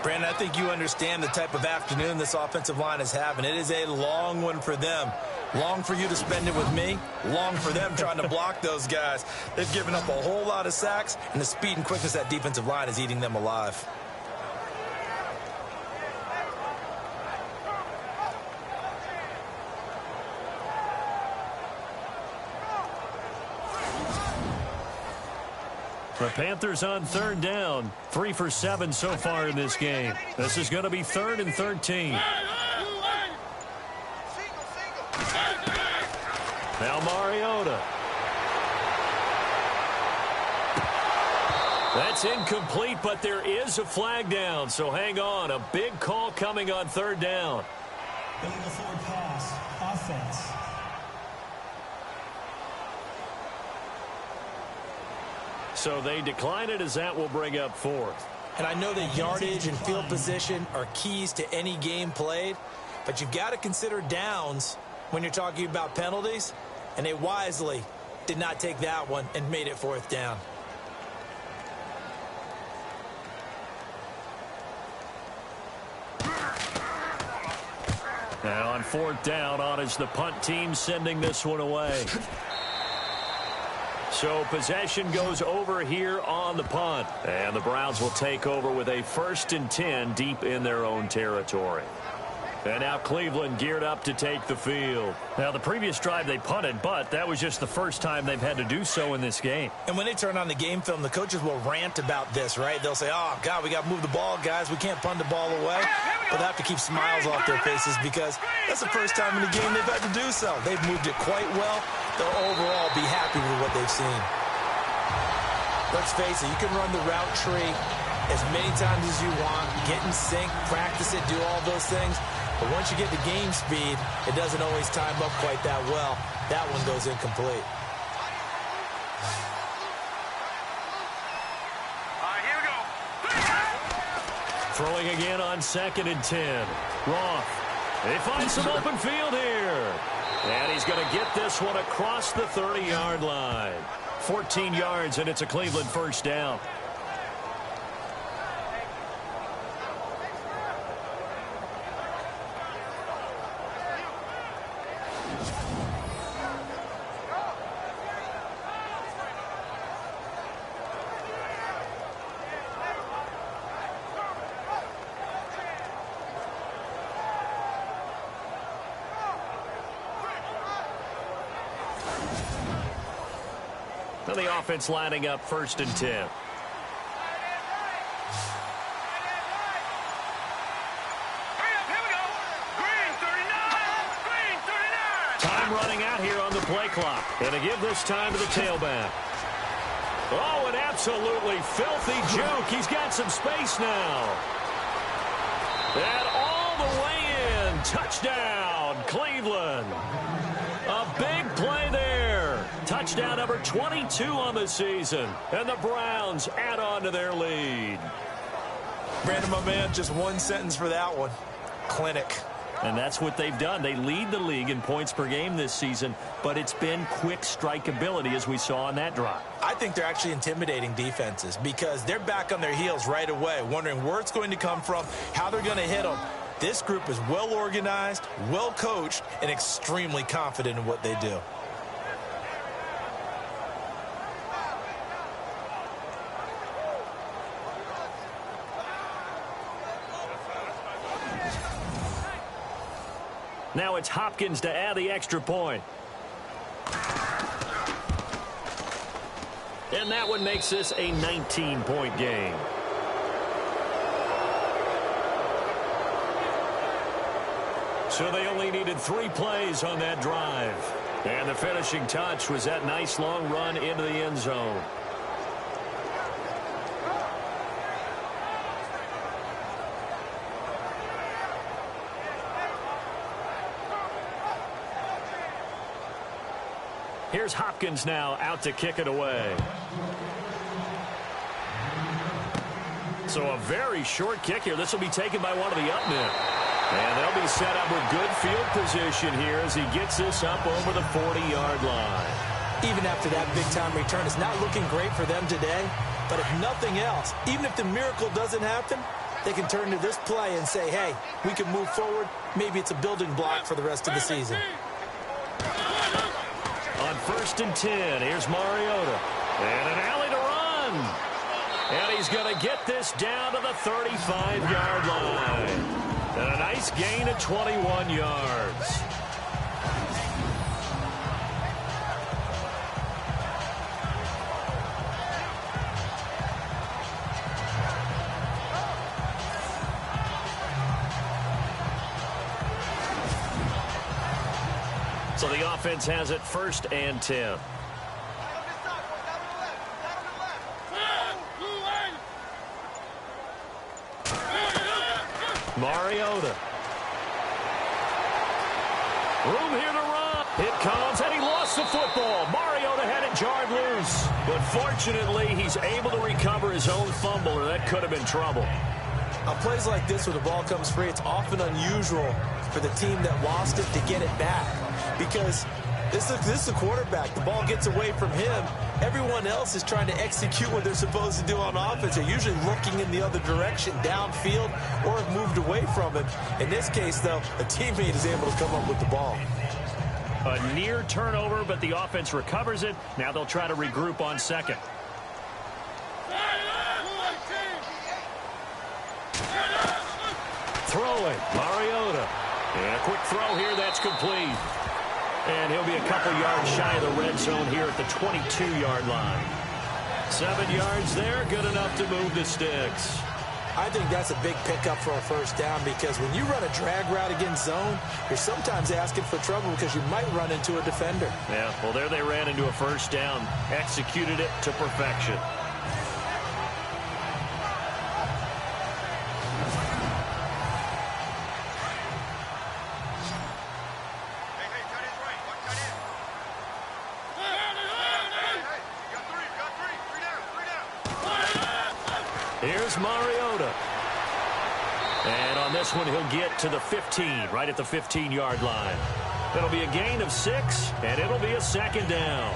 Brandon, I think you understand the type of afternoon this offensive line is having. It is a long one for them. Long for you to spend it with me. Long for them trying to block those guys. They've given up a whole lot of sacks, and the speed and quickness of that defensive line is eating them alive. The Panthers on 3rd down. 3 for 7 so far in this game. This is going to be 3rd and 13. Now Mariota. That's incomplete, but there is a flag down, so hang on. A big call coming on 3rd down. Illegal forward pass. Offense. So they decline it as that will bring up 4th. And I know that yardage and field position are keys to any game played, but you've got to consider downs when you're talking about penalties, and they wisely did not take that one and made it 4th down. Now on 4th down, on is the punt team sending this one away. So possession goes over here on the punt. And the Browns will take over with a 1st and 10 deep in their own territory. And now Cleveland geared up to take the field. Now, the previous drive they punted, but that was just the first time they've had to do so in this game. And when they turn on the game film, the coaches will rant about this, right? They'll say, oh, God, we got to move the ball, guys. We can't punt the ball away. But they have to keep smiles off their faces because that's the first time in the game they've had to do so. They've moved it quite well. They'll overall be happy with what they've seen. Let's face it, you can run the route tree as many times as you want, get in sync, practice it, do all those things. But once you get to game speed, it doesn't always time up quite that well. That one goes incomplete. Here we go. Throwing again on 2nd and 10. Roth. They find some open field here. And he's going to get this one across the 30-yard line. 14 yards, and it's a Cleveland 1st down. And the offense lining up 1st and 10. Hurry up, here we go. Green 39. Green 39. Time running out here on the play clock. And to give this time to the tailback. Oh, an absolutely filthy juke. He's got some space now. And all the way in. Touchdown, Cleveland. A big play there. Touchdown number 22 on the season. And the Browns add on to their lead. Brandon, my man, just one sentence for that one. Clinic. And that's what they've done. They lead the league in points per game this season, but it's been quick strikeability as we saw on that drive. I think they're actually intimidating defenses because they're back on their heels right away, wondering where it's going to come from, how they're going to hit them. This group is well organized, well coached, and extremely confident in what they do. Now it's Hopkins to add the extra point. And that one makes this a 19-point game. So they only needed 3 plays on that drive. And the finishing touch was that nice long run into the end zone. Here's Hopkins now out to kick it away. So a very short kick here. This will be taken by one of the up men. And they'll be set up with good field position here as he gets this up over the 40-yard line. Even after that big-time return, it's not looking great for them today. But if nothing else, even if the miracle doesn't happen, they can turn to this play and say, hey, we can move forward. Maybe it's a building block for the rest of the season. On 1st and 10, here's Mariota. And an alley to run. And he's going to get this down to the 35-yard line. And a nice gain of 21 yards. So the offense has it 1st and 10. Mariota. Room here to run. It comes, and he lost the football. Mariota had it jarred loose. But fortunately, he's able to recover his own fumble, or that could have been trouble. On plays like this where the ball comes free, it's often unusual for the team that lost it to get it back. Because this is the quarterback. The ball gets away from him. Everyone else is trying to execute what they're supposed to do on offense. They're usually looking in the other direction, downfield, or have moved away from him. In this case, though, a teammate is able to come up with the ball. A near turnover, but the offense recovers it. Now they'll try to regroup on 2nd. Throwing, Mariota. And a quick throw here, that's complete. And he'll be a couple yards shy of the red zone here at the 22-yard line. 7 yards there, good enough to move the sticks. I think that's a big pickup for a 1st down because when you run a drag route against zone, you're sometimes asking for trouble because you might run into a defender. Yeah, well, there they ran into a 1st down, executed it to perfection. Here's Mariota. And on this one, he'll get to the 15, right at the 15-yard line. It'll be a gain of 6, and it'll be a 2nd down.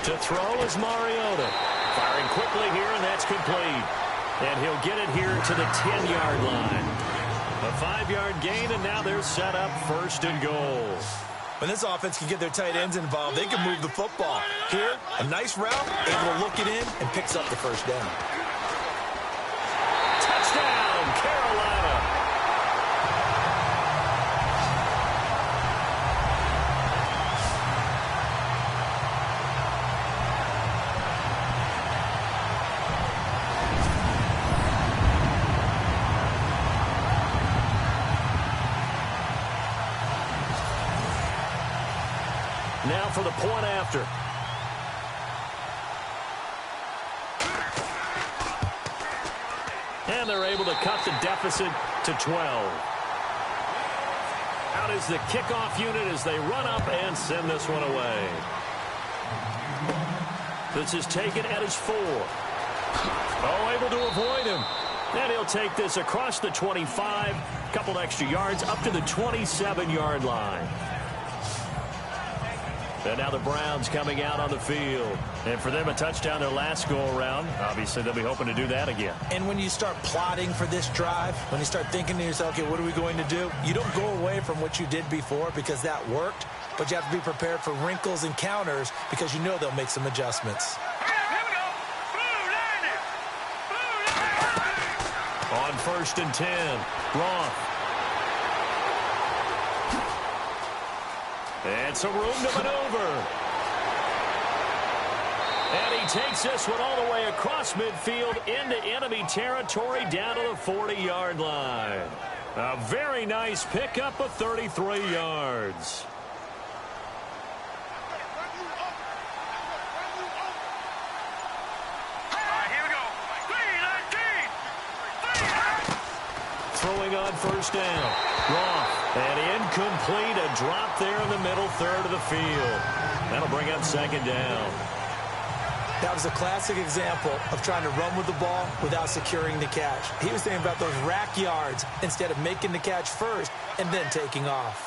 To throw is Mariota. Firing quickly here, and that's complete. And he'll get it here to the 10-yard line. A 5-yard gain, and now they're set up 1st and goal. When this offense can get their tight ends involved, they can move the football. Here, a nice route, able to look it in, and picks up the 1st down. Touchdown, Carolina. Now for the point after. And they're able to cut the deficit to 12. Out is the kickoff unit as they run up and send this one away. This is taken at his 4. Oh, able to avoid him. And he'll take this across the 25. Couple extra yards up to the 27-yard line. And now the Browns coming out on the field. And for them, a touchdown their last go-around. Obviously, they'll be hoping to do that again. And when you start plotting for this drive, when you start thinking to yourself, okay, what are we going to do? You don't go away from what you did before because that worked, but you have to be prepared for wrinkles and counters because you know they'll make some adjustments. On 1st and 10, Roth. And some room to maneuver. And he takes this one all the way across midfield into enemy territory down to the 40-yard line. A very nice pickup of 33 yards. Throwing on 1st down. Roth. And incomplete. A drop there in the middle third of the field. That'll bring up 2nd down. That was a classic example of trying to run with the ball without securing the catch. He was thinking about those rack yards instead of making the catch first and then taking off.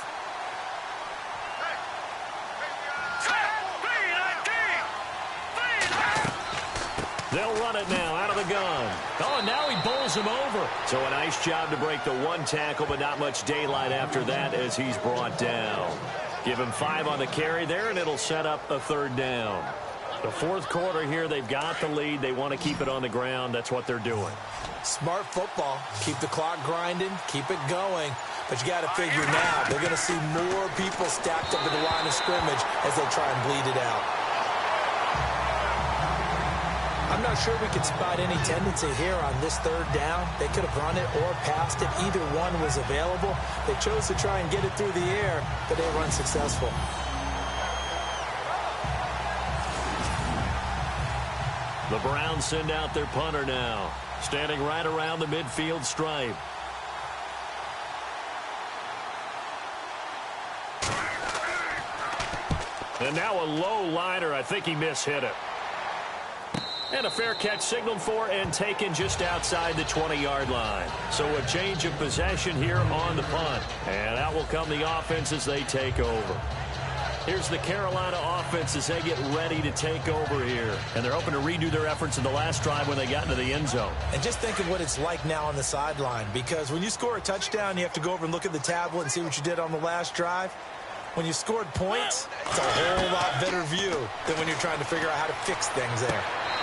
They'll run it now out of the gun. Oh, and now he bowls him over. So a nice job to break the one tackle, but not much daylight after that as he's brought down. Give him 5 on the carry there, and it'll set up a 3rd down. The 4th quarter here, they've got the lead. They want to keep it on the ground. That's what they're doing. Smart football. Keep the clock grinding. Keep it going. But you got to figure now, they're going to see more people stacked up at the line of scrimmage as they try and bleed it out. I'm not sure we could spot any tendency here on this 3rd down. They could have run it or passed it. Either one was available. They chose to try and get it through the air, but they were unsuccessful. The Browns send out their punter now, standing right around the midfield stripe. And now a low liner. I think he mishit it. And a fair catch signaled for and taken just outside the 20-yard line. So a change of possession here on the punt. And out will come the offense as they take over. Here's the Carolina offense as they get ready to take over here. And they're hoping to redo their efforts in the last drive when they got into the end zone. And just think of what it's like now on the sideline. Because when you score a touchdown, you have to go over and look at the tablet and see what you did on the last drive. When you scored points, it's a whole lot better view than when you're trying to figure out how to fix things there.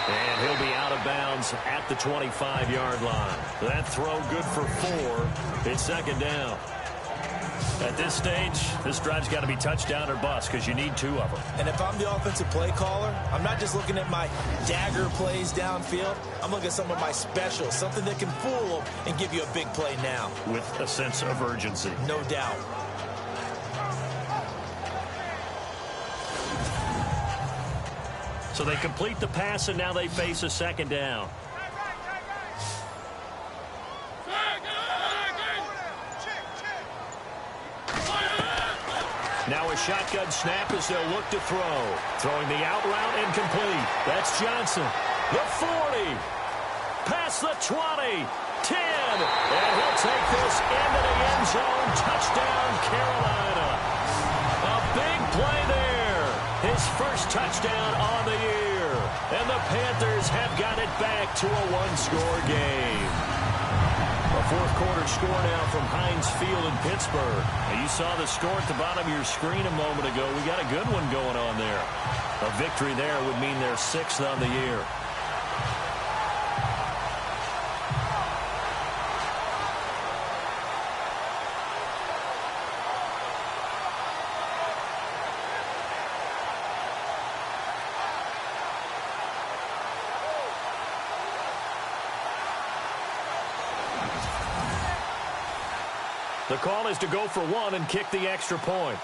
And he'll be out of bounds at the 25-yard line. That throw good for 4. It's 2nd down. At this stage, this drive's got to be touchdown or bust because you need 2 of them. And if I'm the offensive play caller, I'm not just looking at my dagger plays downfield. I'm looking at some of my specials, something that can fool them and give you a big play now. With a sense of urgency. No doubt. So they complete the pass, and now they face a 2nd down. Now a shotgun snap as they'll look to throw. Throwing the out route incomplete. That's Johnson. The 40. Past the 20. 10. And he'll take this into the end zone. Touchdown, Carolina. A big play there. His first touchdown on the year. And the Panthers have got it back to a 1-score game. A 4th quarter score now from Heinz Field in Pittsburgh. Now, you saw the score at the bottom of your screen a moment ago. We got a good one going on there. A victory there would mean they're 6th on the year. The call is to go for 1 and kick the extra point.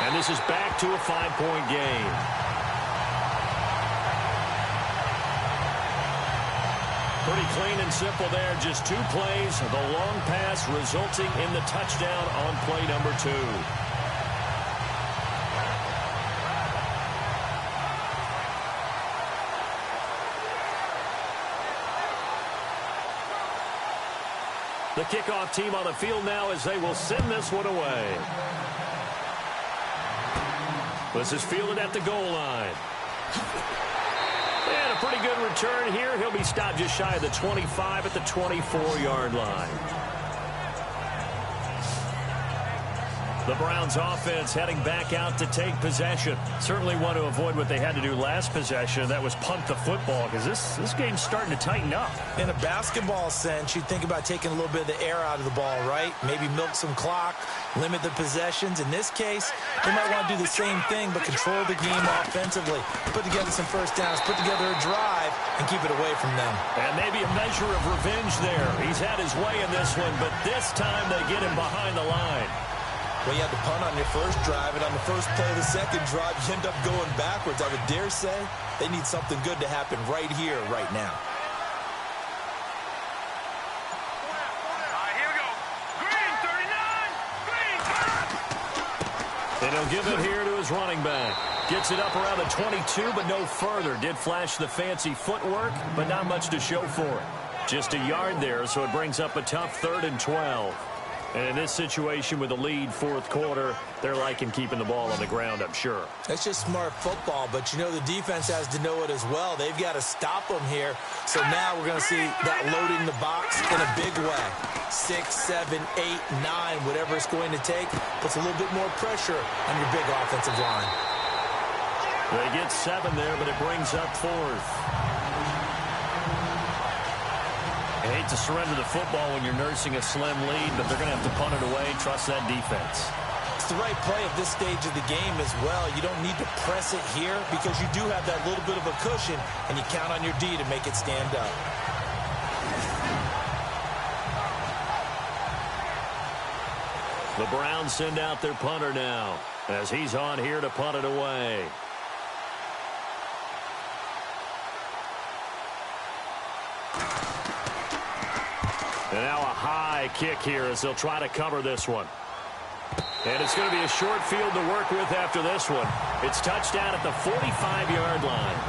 And this is back to a 5-point game. Pretty clean and simple there. Just 2 plays. The long pass resulting in the touchdown on play number 2. The kickoff team on the field now as they will send this one away. This is fielded at the goal line. And a pretty good return here. He'll be stopped just shy of the 25 at the 24-yard line. The Browns offense heading back out to take possession. Certainly want to avoid what they had to do last possession. That was punt the football, because this game's starting to tighten up. In a basketball sense, you think about taking a little bit of the air out of the ball, right? Maybe milk some clock, limit the possessions. In this case, they might want to do the same thing, but control the game offensively. Put together some first downs, put together a drive, and keep it away from them. And maybe a measure of revenge there. He's had his way in this one, but this time they get him behind the line. Well, you had to punt on your first drive, and on the first play of the second drive, you end up going backwards. I would dare say they need something good to happen right here, right now. All right, here we go. Green, 39. Green, And he'll give it here to his running back. Gets it up around the 22, but no further. Did flash the fancy footwork, but not much to show for it. Just a yard there, so it brings up a tough 3rd and 12. And in this situation with the lead fourth quarter, they're liking keeping the ball on the ground, I'm sure. That's just smart football, but you know the defense has to know it as well. They've got to stop them here. So now we're going to see that loading the box in a big way. 6, 7, 8, 9, whatever it's going to take, puts a little bit more pressure on your big offensive line. They get 7 there, but it brings up 4th. I hate to surrender the football when you're nursing a slim lead, but they're going to have to punt it away. Trust that defense. It's the right play at this stage of the game as well. You don't need to press it here because you do have that little bit of a cushion, and you count on your D to make it stand up. The Browns send out their punter now as he's on here to punt it away. And now a high kick here as they'll try to cover this one. And it's going to be a short field to work with after this one. It's touchdown at the 45-yard line.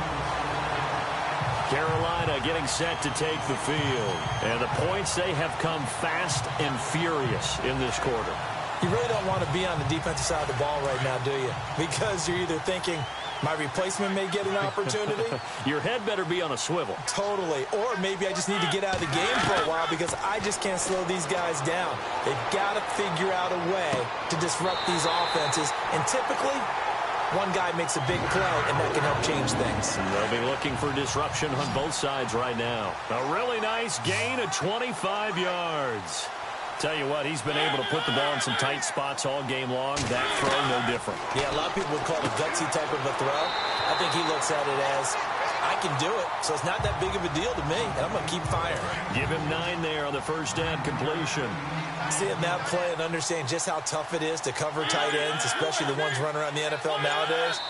Carolina getting set to take the field. And the points, they have come fast and furious in this quarter. You really don't want to be on the defensive side of the ball right now, do you? Because you're either thinking, my replacement may get an opportunity. Your head better be on a swivel. Totally. Or maybe I just need to get out of the game for a while because I just can't slow these guys down. They've got to figure out a way to disrupt these offenses. And typically, one guy makes a big play, and that can help change things. They'll be looking for disruption on both sides right now. A really nice gain of 25 yards. Tell you what, he's been able to put the ball in some tight spots all game long. That throw, no different. Yeah, a lot of people would call it a gutsy type of a throw. I think he looks at it as, I can do it, so it's not that big of a deal to me, and I'm going to keep firing. Give him 9 there on the first down completion. Seeing that play and understanding just how tough it is to cover tight ends, especially the ones running around the NFL nowadays,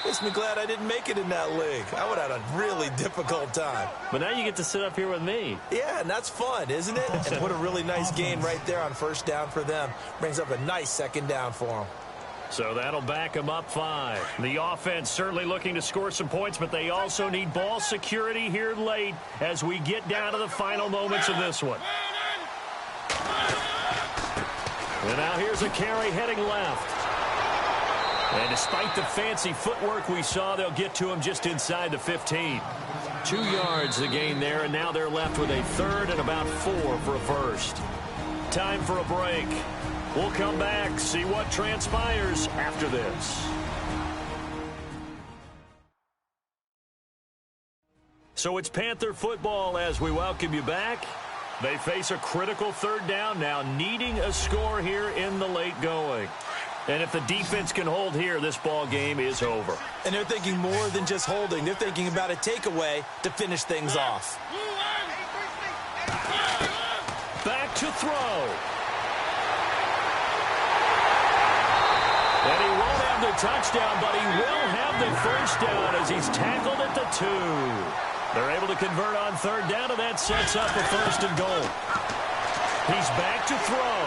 makes me glad I didn't make it in that league. I would have had a really difficult time. But now you get to sit up here with me. Yeah, and that's fun, isn't it? And put a really nice gain right there on first down for them. Brings up a nice second down for them. So that'll back them up 5. The offense certainly looking to score some points, but they also need ball security here late as we get down to the final moments of this one. And now here's a carry heading left. And despite the fancy footwork we saw, they'll get to him just inside the 15. 2 yards the gain there, and now they're left with a 3rd and about 4 for a first. Time for a break. We'll come back, see what transpires after this. So it's Panther football as we welcome you back. They face a critical 3rd down now, needing a score here in the late going. And if the defense can hold here, this ball game is over. And they're thinking more than just holding. They're thinking about a takeaway to finish things off. Back to throw. And he won't have the touchdown, but he will have the first down as he's tackled at the 2. They're able to convert on 3rd down, and that sets up a 1st and goal. He's back to throw.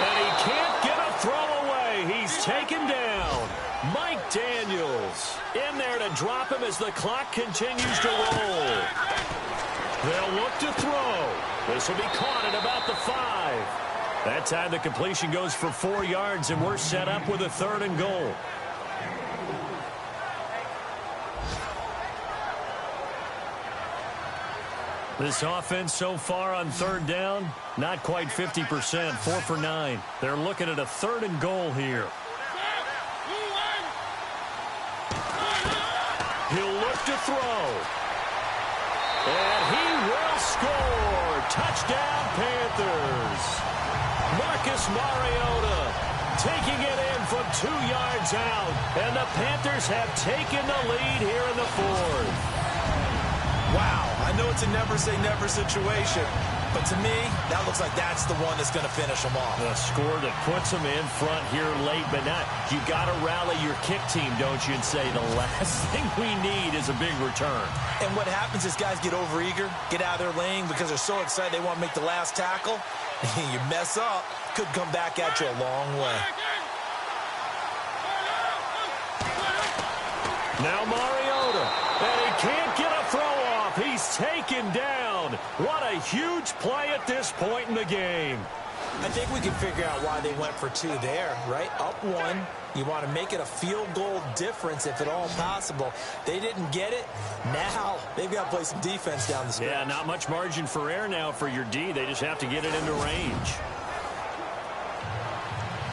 And he can't get a throw away. He's taken down. Mike Daniels in there to drop him as the clock continues to roll. They'll look to throw. This will be caught at about the 5. That time the completion goes for 4 yards, and we're set up with a 3rd and goal. This offense so far on 3rd down, not quite 50%, 4 for 9. They're looking at a 3rd and goal here. He'll look to throw. And he will score. Touchdown, Panthers. Marcus Mariota taking it in from 2 yards out. And the Panthers have taken the lead here in the 4th. Wow, I know it's a never-say-never situation, but to me, that looks like that's the one that's going to finish them off. A score that puts them in front here late, but not. You got to rally your kick team, don't you, and say the last thing we need is a big return. And what happens is guys get overeager, get out of their lane because they're so excited they want to make the last tackle. You mess up, could come back at you a long way. Now Mariota, and he can't get a throw off. He's taken down. What a huge play at this point in the game. I think we can figure out why they went for 2 there, right? Up 1. You want to make it a field goal difference if at all possible. They didn't get it. Now they've got to play some defense down the stretch. Yeah, not much margin for error now for your D. They just have to get it into range.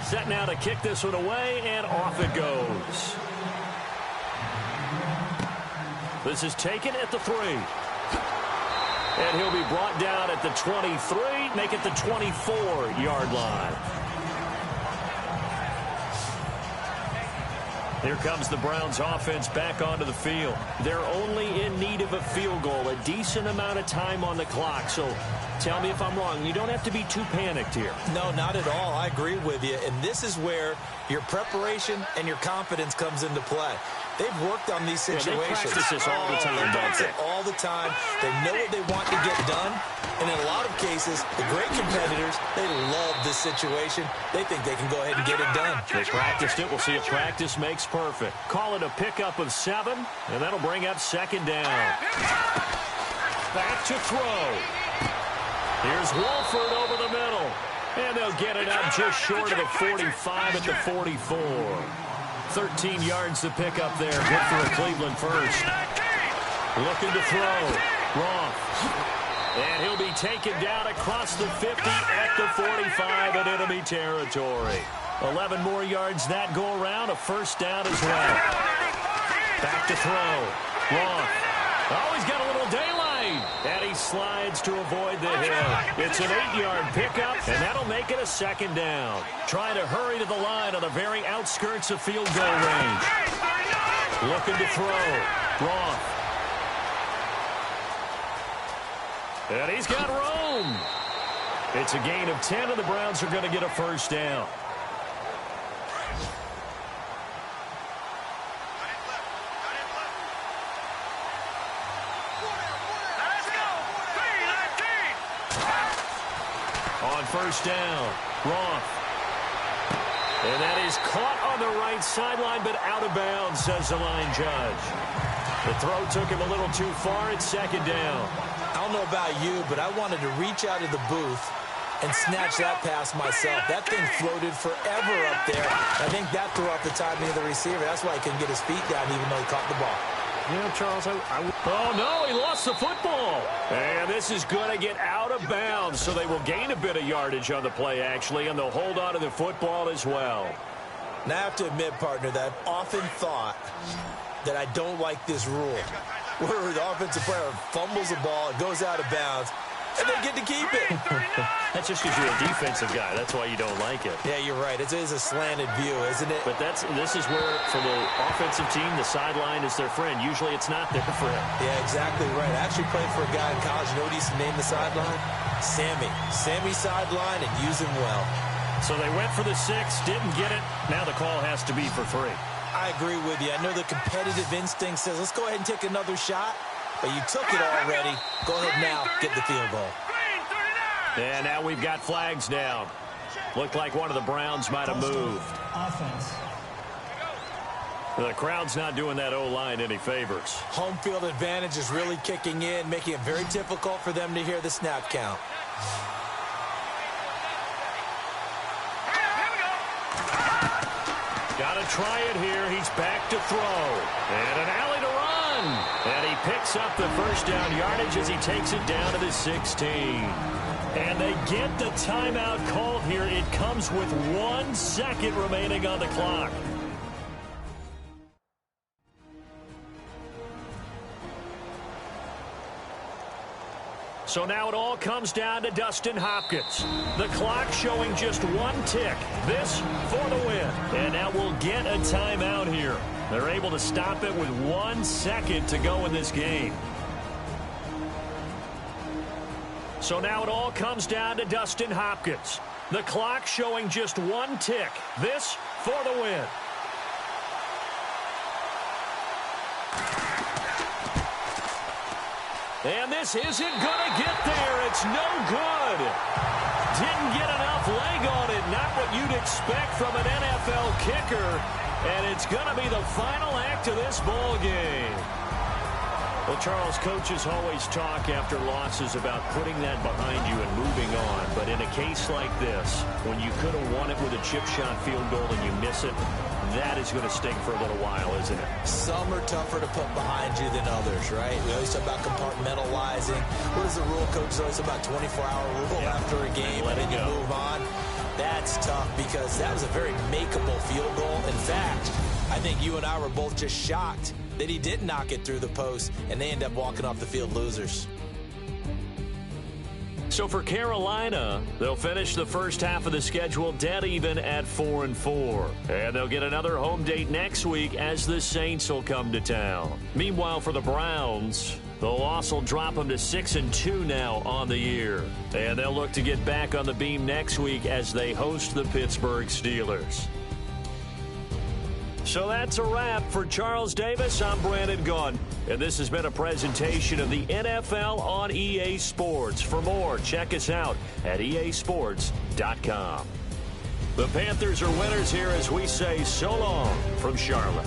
Set now to kick this one away, and off it goes. This is taken at the 3. And he'll be brought down at the 23, make it the 24-yard line. Here comes the Browns offense back onto the field. They're only in need of a field goal, a decent amount of time on the clock. So tell me if I'm wrong. You don't have to be too panicked here. No, not at all. I agree with you. And this is where your preparation and your confidence comes into play. They've worked on these situations. Yeah, they practice this all the time. They practice it all the time. They know what they want to get done. And in a lot of cases, the great competitors, they love this situation. They think they can go ahead and get it done. They practiced it. We'll see if practice makes perfect. Call it a pickup of 7, and that'll bring up 2nd down. Back to throw. Here's Wolford over the middle. And they'll get it up just short of the 45 at the 44. 13 yards to pick up there. Good for a Cleveland first. Looking to throw. Roth. And he'll be taken down across the 50 at the 45 in enemy territory. 11 more yards that go around. A 1st down as well. Back to throw. Roth. Oh, he's got a little daylight. And he slides to avoid the hit. It's an 8-yard pickup, and that'll make it a 2nd down. Trying to hurry to the line on the very outskirts of field goal range. Looking to throw. Roth. And he's got room. It's a gain of 10, and the Browns are going to get a 1st down. On 1st down, Roth. And that is caught on the right sideline, but out of bounds, says the line judge. The throw took him a little too far. It's 2nd down. I don't know about you, but I wanted to reach out of the booth and snatch that pass myself. That thing floated forever up there. I think that threw off the timing of the receiver. That's why he couldn't get his feet down even though he caught the ball. Yeah, Charles, oh, no, he lost the football. And this is going to get out of bounds, so they will gain a bit of yardage on the play, actually, and they'll hold on to the football as well. Now, I have to admit, partner, that I've often thought that I don't like this rule, where the offensive player fumbles the ball, it goes out of bounds, and they get to keep it. That's just because you're a defensive guy. That's why you don't like it. Yeah, you're right. It is a slanted view, isn't it? But this is where, for the offensive team, the sideline is their friend. Usually it's not their friend. Yeah, exactly right. I actually played for a guy in college. You know what he used to name the sideline? Sammy. Sammy sideline, and use him well. So they went for the 6, didn't get it. Now the call has to be for 3. I agree with you. I know the competitive instinct says, let's go ahead and take another shot. But you took it already. Go ahead now, get the field goal. And now we've got flags down. Looked like one of the Browns might have moved. Offense. The crowd's not doing that O-line any favors. Home field advantage is really kicking in, making it very difficult for them to hear the snap count. Got to try it here. He's back to throw. And an alley to run. And he picks up the first down yardage as he takes it down to the 16. And they get the timeout called here. It comes with 1 second remaining on the clock. So now it all comes down to Dustin Hopkins. The clock showing just 1 tick. This for the win. And now we'll get a timeout here. They're able to stop it with 1 second to go in this game. So now it all comes down to Dustin Hopkins. The clock showing just 1 tick. This for the win. And this isn't going to get there. It's no good. Didn't get enough leg on it. Not what you'd expect from an NFL kicker. And it's going to be the final act of this ball game. Well, Charles, coaches always talk after losses about putting that behind you and moving on. But in a case like this, when you could have won it with a chip shot field goal and you miss it, that is going to sting for a little while, isn't it? Some are tougher to put behind you than others, right? We always talk about compartmentalizing. What is the rule, coach? It's always about 24-hour rule after a game, and then you move on. That's tough because that was a very makeable field goal. In fact, I think you and I were both just shocked that he didn't knock it through the post, and they end up walking off the field losers. So for Carolina, they'll finish the first half of the schedule dead even at 4-4. And they'll get another home date next week as the Saints will come to town. Meanwhile, for the Browns, the loss will drop them to 6-2 now on the year. And they'll look to get back on the beam next week as they host the Pittsburgh Steelers. So that's a wrap. For Charles Davis, I'm Brandon Gaudin. And this has been a presentation of the NFL on EA Sports. For more, check us out at easports.com. The Panthers are winners here as we say so long from Charlotte.